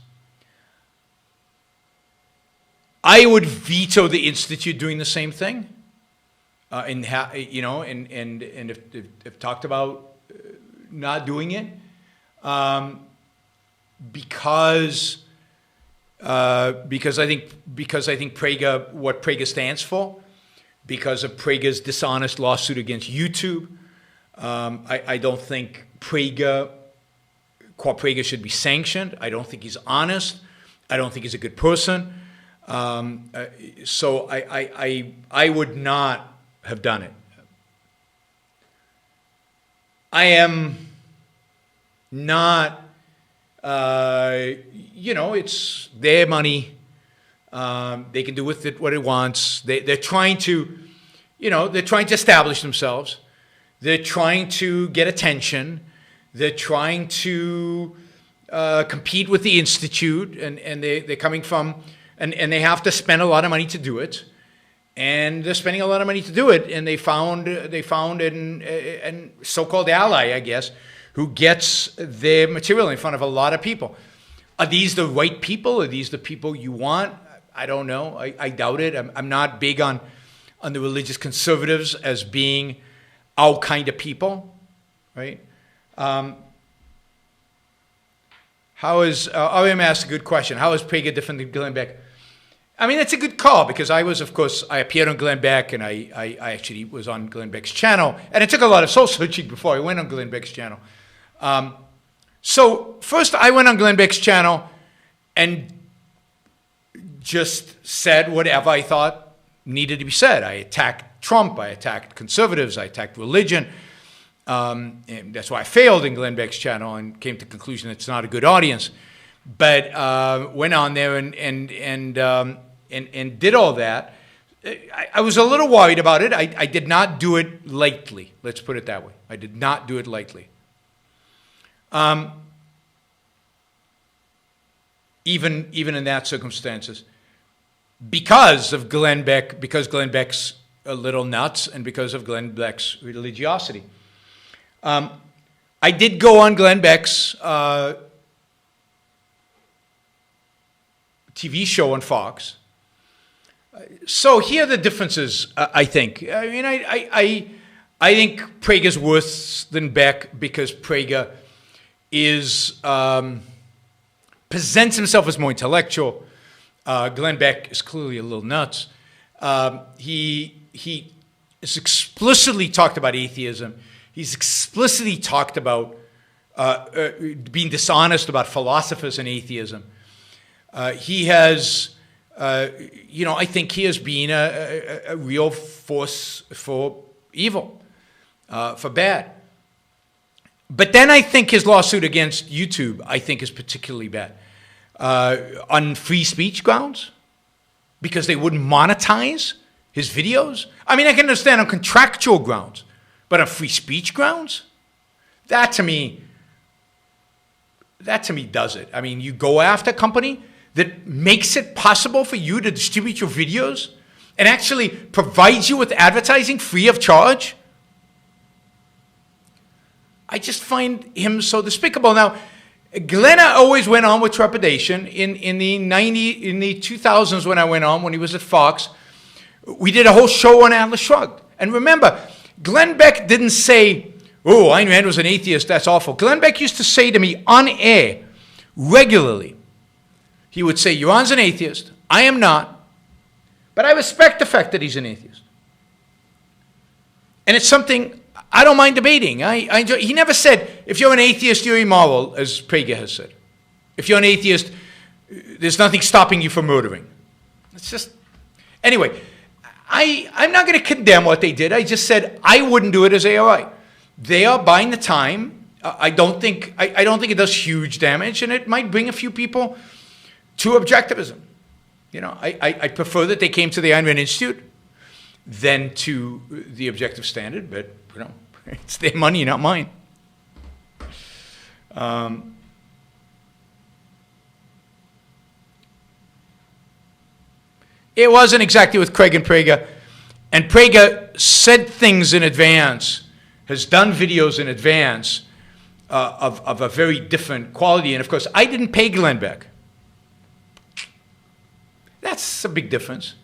I would veto the Institute doing the same thing. And if talked about not doing it, because I think Prague, what Prague stands for, because of Prague's dishonest lawsuit against YouTube, I don't think Prague should be sanctioned. I don't think he's honest. I don't think he's a good person. So I would not have done it. I am not, it's their money. They can do with it what it wants. They're trying to, they're trying to establish themselves. They're trying to get attention. They're trying to compete with the Institute, and they're coming from, and they have to spend a lot of money to do it. And they're spending a lot of money to do it, and they found an so-called ally, I guess, who gets their material in front of a lot of people. Are these the right people? Are these the people you want? I don't know. I doubt it. I'm not big on the religious conservatives as being our kind of people, right? RM asked a good question. How is Prager different than Glenn Beck? I mean, it's a good call because I appeared on Glenn Beck, and I actually was on Glenn Beck's channel, and it took a lot of soul searching before I went on Glenn Beck's channel. So first I went on Glenn Beck's channel and just said whatever I thought needed to be said. I attacked Trump, I attacked conservatives, I attacked religion. And that's why I failed in Glenn Beck's channel and came to the conclusion it's not a good audience. But went on there and did all that. I was a little worried about it. I did not do it lightly. Let's put it that way. I did not do it lightly. Even in that circumstances, because Glenn Beck's a little nuts, and because of Glenn Beck's religiosity. I did go on Glenn Beck's TV show on Fox. So here are the differences, I think. I mean, I think Prager's worse than Beck because Prager presents himself as more intellectual. Glenn Beck is clearly a little nuts. He has explicitly talked about atheism. He's explicitly talked about being dishonest about philosophers and atheism. He has I think he has been a real force for evil, for bad. But then I think his lawsuit against YouTube, I think, is particularly bad. On free speech grounds, because they wouldn't monetize his videos. I mean, I can understand on contractual grounds, but on free speech grounds? That to me does it. I mean, you go after a company that makes it possible for you to distribute your videos and actually provides you with advertising free of charge. I just find him so despicable. Now, Glenn always went on with trepidation. In the 2000s when he was at Fox, we did a whole show on Atlas Shrugged. And remember, Glenn Beck didn't say, "Oh, Ayn Rand was an atheist, that's awful." Glenn Beck used to say to me on air regularly, he would say, "Yaron's an atheist, I am not, but I respect the fact that he's an atheist." And it's something I don't mind debating. I enjoy. He never said, "If you're an atheist, you're immoral," as Prager has said. "If you're an atheist, there's nothing stopping you from murdering." It's just, anyway, I'm not going to condemn what they did. I just said I wouldn't do it as ARI. They are buying the time. I don't think it does huge damage, and it might bring a few people to objectivism. I prefer that they came to the Ayn Rand Institute than to the objective standard, but it's their money, not mine. It wasn't exactly with Craig and Prager. And Prager said things in advance, has done videos in advance of a very different quality. And of course, I didn't pay Glenn Beck. That's a big difference.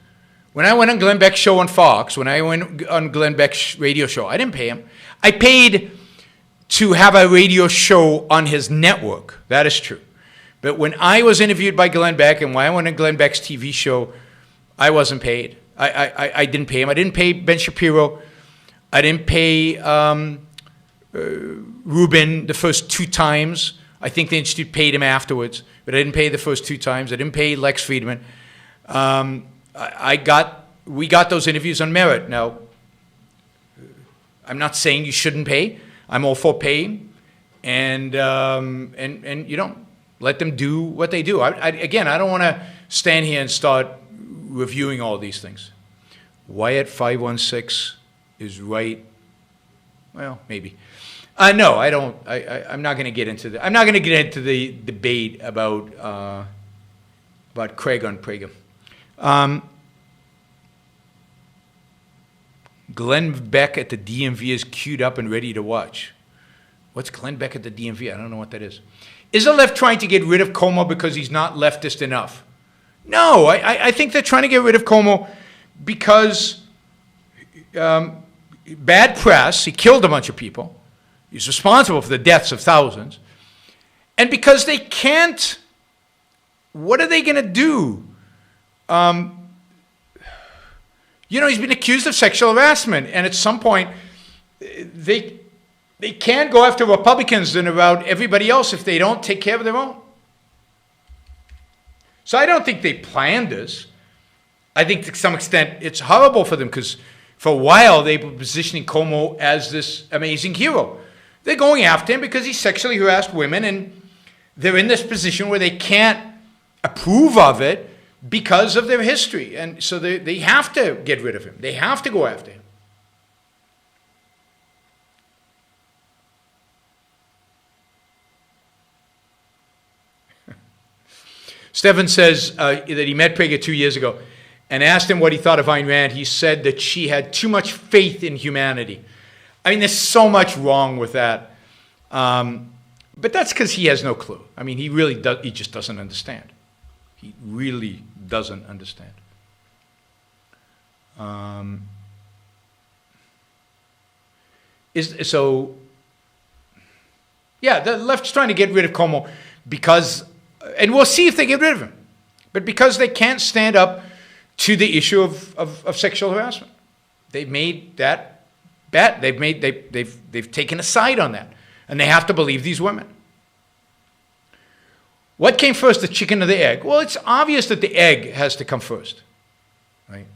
When I went on Glenn Beck's show on Fox, when I went on Glenn Beck's radio show, I didn't pay him. I paid to have a radio show on his network. That is true. But when I was interviewed by Glenn Beck and when I went on Glenn Beck's TV show, I wasn't paid. I didn't pay him. I didn't pay Ben Shapiro. I didn't pay Rubin the first 2 times. I think the Institute paid him afterwards, but I didn't pay the first 2 times. I didn't pay Lex Friedman. We got those interviews on merit. Now, I'm not saying you shouldn't pay. I'm all for paying, and let them do what they do. Again, I don't want to stand here and start reviewing all these things. Wyatt 516 is right. Well, maybe. No, I don't. I'm not going to get into the. I'm not going to get into the debate about Craig on Prager. Glenn Beck at the DMV is queued up and ready to watch. What's Glenn Beck at the DMV? I don't know what that is. Is the left trying to get rid of Cuomo because he's not leftist enough? No, I think they're trying to get rid of Cuomo because bad press, he killed a bunch of people. He's responsible for the deaths of thousands. And because they can't, what are they going to do? He's been accused of sexual harassment, and at some point, they can't go after Republicans and about everybody else if they don't take care of their own. So I don't think they planned this. I think to some extent it's horrible for them because for a while they were positioning Cuomo as this amazing hero. They're going after him because he sexually harassed women, and they're in this position where they can't approve of it because of their history. And so they have to get rid of him. They have to go after him. Stephen says that he met Prager 2 years ago and asked him what he thought of Ayn Rand. He said that she had too much faith in humanity. I mean, there's so much wrong with that. But that's because he has no clue. I mean, he just doesn't understand. He really doesn't understand. The left's trying to get rid of Cuomo because, and we'll see if they get rid of him, but because they can't stand up to the issue of sexual harassment. They've made that bet. They've taken a side on that, and they have to believe these women. What came first, the chicken or the egg? Well, it's obvious that the egg has to come first, right?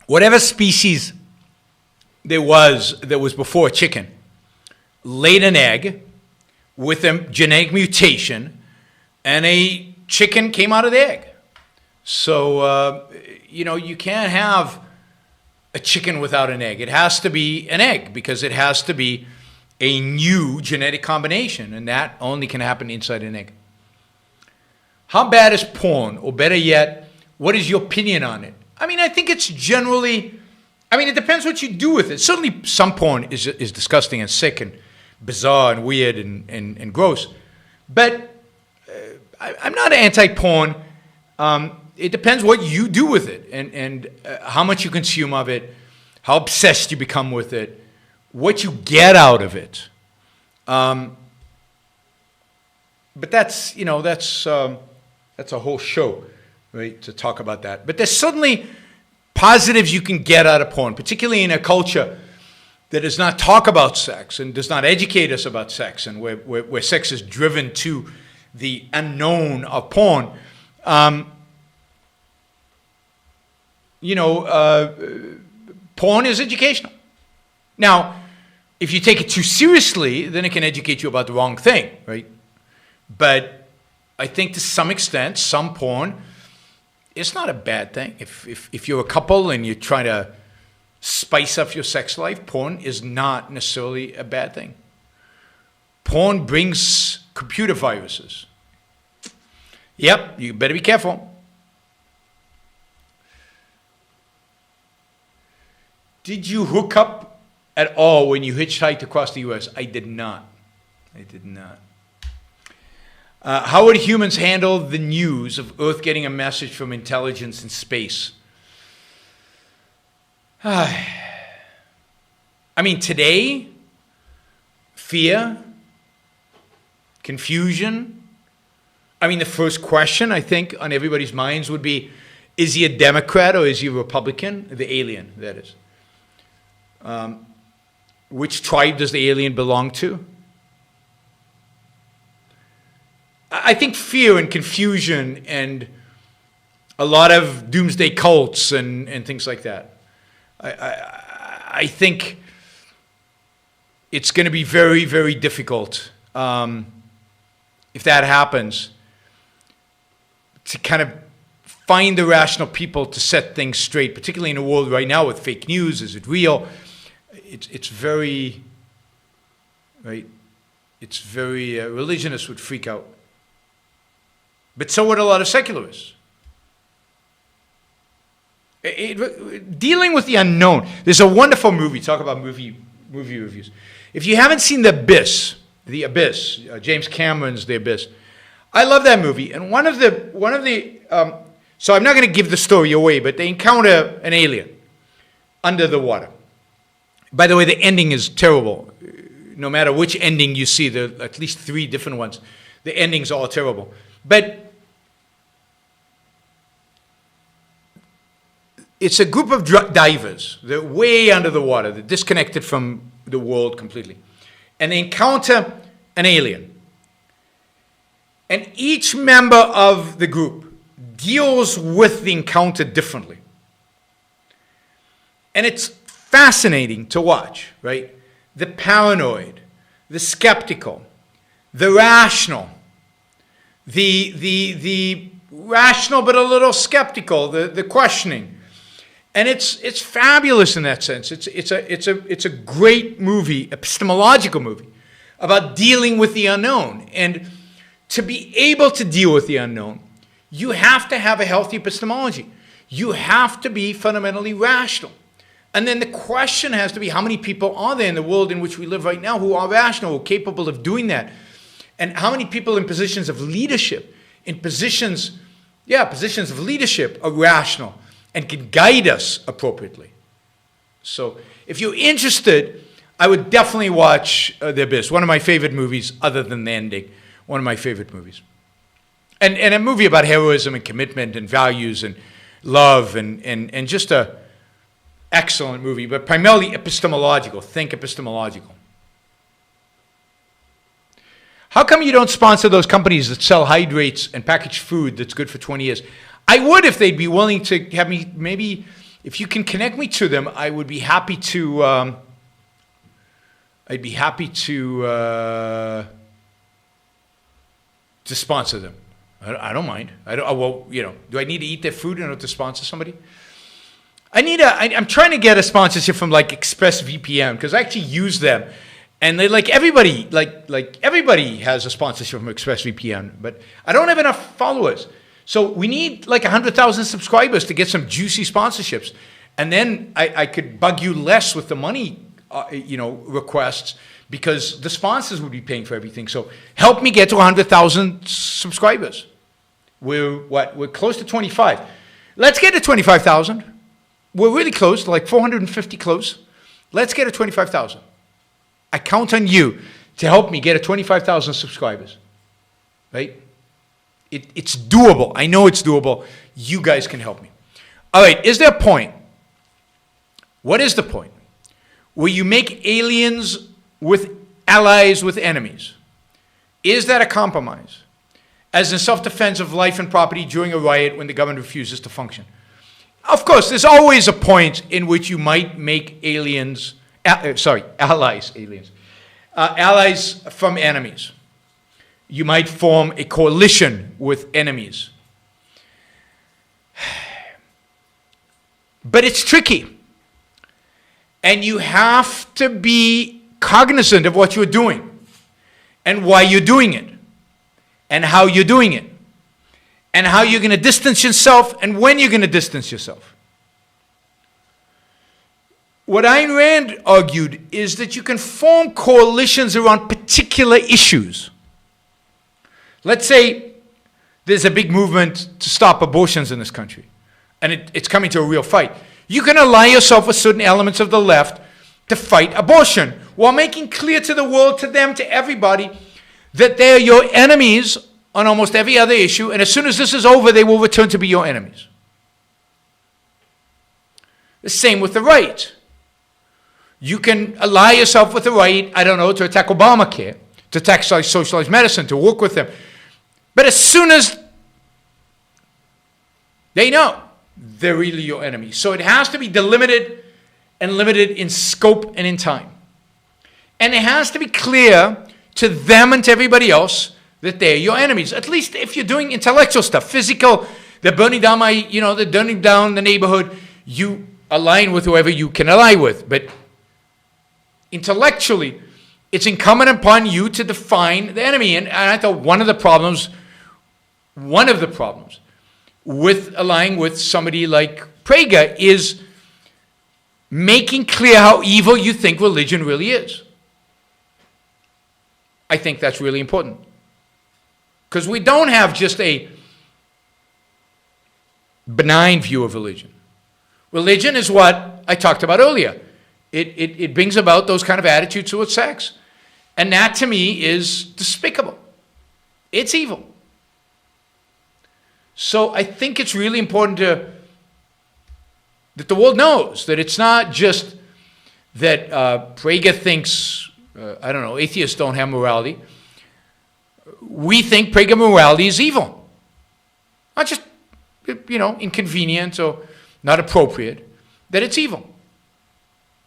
Whatever species there was that was before chicken laid an egg with a genetic mutation, and a chicken came out of the egg. So, you can't have a chicken without an egg. It has to be an egg because it has to be a new genetic combination, and that only can happen inside an egg. How bad is porn? Or better yet, what is your opinion on it? I think it's generally, it depends what you do with it. Certainly some porn is disgusting and sick and bizarre and weird and gross. But I'm not anti-porn. It depends what you do with it and how much you consume of it, how obsessed you become with it, what you get out of it. But that's a whole show, right, to talk about that. But there's certainly positives you can get out of porn, particularly in a culture that does not talk about sex and does not educate us about sex, and where sex is driven to the unknown of porn. Porn is educational. Now, if you take it too seriously, then it can educate you about the wrong thing, right? But I think to some extent, some porn is not a bad thing. If you're a couple and you're trying to spice up your sex life, porn is not necessarily a bad thing. Porn brings computer viruses. Yep, you better be careful. Did you hook up at all when you hitchhiked across the U.S.? I did not. How would humans handle the news of Earth getting a message from intelligence in space? Today, fear, confusion. The first question, I think, on everybody's minds would be, is he a Democrat or is he a Republican? The alien, that is. Which tribe does the alien belong to? I think fear and confusion and a lot of doomsday cults and things like that. I think it's going to be very, very difficult if that happens to kind of find the rational people to set things straight, particularly in a world right now with fake news. Is it real? It's very, right? It's very, religionists would freak out. But so would a lot of secularists. Dealing with the unknown. There's a wonderful movie, talk about movie reviews. If you haven't seen The Abyss, James Cameron's The Abyss, I love that movie. And one of the so I'm not going to give the story away, but they encounter an alien under the water. By the way, the ending is terrible. No matter which ending you see, there are at least 3 different ones. The endings are all terrible. But it's a group of divers. They're way under the water. They're disconnected from the world completely. And they encounter an alien. And each member of the group deals with the encounter differently. And it's fascinating to watch, right? The paranoid, the skeptical, the rational, the rational but a little skeptical, the questioning. And it's fabulous in that sense. It's a great movie, epistemological movie, about dealing with the unknown. And to be able to deal with the unknown, you have to have a healthy epistemology. You have to be fundamentally rational. And then the question has to be, how many people are there in the world in which we live right now who are rational, who are capable of doing that? And how many people in positions of leadership, positions of leadership are rational and can guide us appropriately? So if you're interested, I would definitely watch The Abyss, one of my favorite movies other than The Ending, one of my favorite movies. And a movie about heroism and commitment and values and love and just a Excellent movie, but primarily epistemological. Think epistemological. How come you don't sponsor those companies that sell hydrates and packaged food that's good for 20 years? I would if they'd be willing to have me, maybe if you can connect me to them, I would be happy to, to sponsor them. I don't mind. Well, you know, do I need to eat their food in order to sponsor somebody? I'm trying to get a sponsorship from like ExpressVPN because I actually use them. And they everybody has a sponsorship from ExpressVPN, but I don't have enough followers. So we need like 100,000 subscribers to get some juicy sponsorships. And then I could bug you less with the money, requests because the sponsors would be paying for everything. So help me get to 100,000 subscribers. We're close to 25. Let's get to 25,000. We're really close, like 450 close. Let's get to 25,000. I count on you to help me get to 25,000 subscribers, right? It's doable. I know it's doable. You guys can help me. All right, is there a point? What is the point? Where you make aliens with allies with enemies. Is that a compromise? As in self-defense of life and property during a riot when the government refuses to function. Of course, there's always a point in which you might make allies from enemies. You might form a coalition with enemies. But it's tricky. And you have to be cognizant of what you're doing and why you're doing it and how you're doing it and how you're going to distance yourself and when you're going to distance yourself. What Ayn Rand argued is that you can form coalitions around particular issues. Let's say there's a big movement to stop abortions in this country, and it's coming to a real fight. You can ally yourself with certain elements of the left to fight abortion while making clear to the world, to them, to everybody, that they're your enemies on almost every other issue, and as soon as this is over, they will return to be your enemies. The same with the right. You can ally yourself with the right, to attack Obamacare, to attack socialized medicine, to work with them. But as soon as they know, they're really your enemy. So it has to be delimited and limited in scope and in time. And it has to be clear to them and to everybody else that they're your enemies. At least if you're doing intellectual stuff, physical, they're burning down they're burning down the neighborhood, you align with whoever you can align with. But intellectually, it's incumbent upon you to define the enemy. And I thought one of the problems with aligning with somebody like Prager is making clear how evil you think religion really is. I think that's really important. Because we don't have just a benign view of religion. Religion is what I talked about earlier. It brings about those kind of attitudes towards sex. And that, to me, is despicable. It's evil. So I think it's really important that the world knows that it's not just that Prager thinks, atheists don't have morality. We think Prager morality is evil. Not just, inconvenient or not appropriate, that it's evil.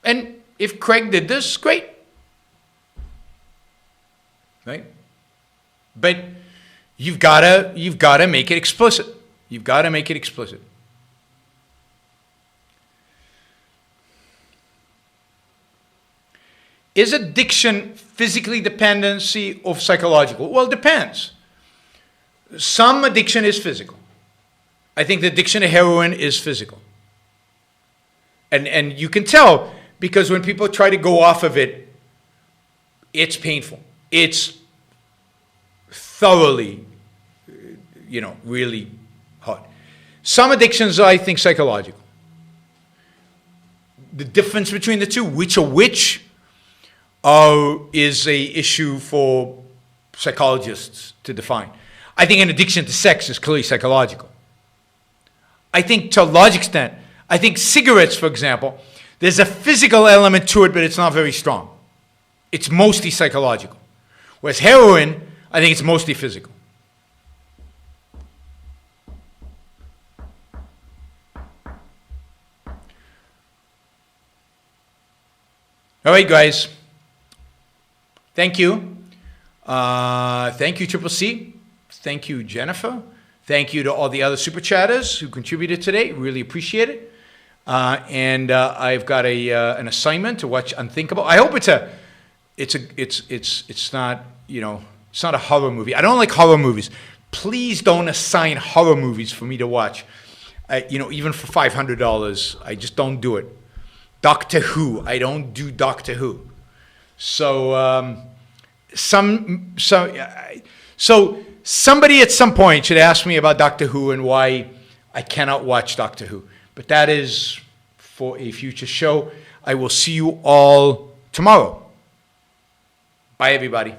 And if Craig did this, great. Right? But you've got to make it explicit. You've got to make it explicit. Is addiction physically dependency or psychological? Well, it depends. Some addiction is physical. I think the addiction to heroin is physical. And you can tell because when people try to go off of it, it's painful. It's thoroughly, really hard. Some addictions are, I think, psychological. The difference between the two, which are which, is a issue for psychologists to define. I think an addiction to sex is clearly psychological. I think to a large extent, I think cigarettes, for example, There's a physical element to it, but it's not very strong. It's mostly psychological. Whereas heroin, I think it's mostly physical. All right, guys. Thank you. Thank you, Triple C. Thank you, Jennifer. Thank you to all the other super chatters who contributed today. Really appreciate it. And I've got an assignment to watch Unthinkable. I hope it's not, it's not a horror movie. I don't like horror movies. Please don't assign horror movies for me to watch. Even for $500, I just don't do it. Doctor Who, I don't do Doctor Who. So somebody at some point should ask me about Doctor Who and why I cannot watch Doctor Who. But that is for a future show. I will see you all tomorrow. Bye, everybody.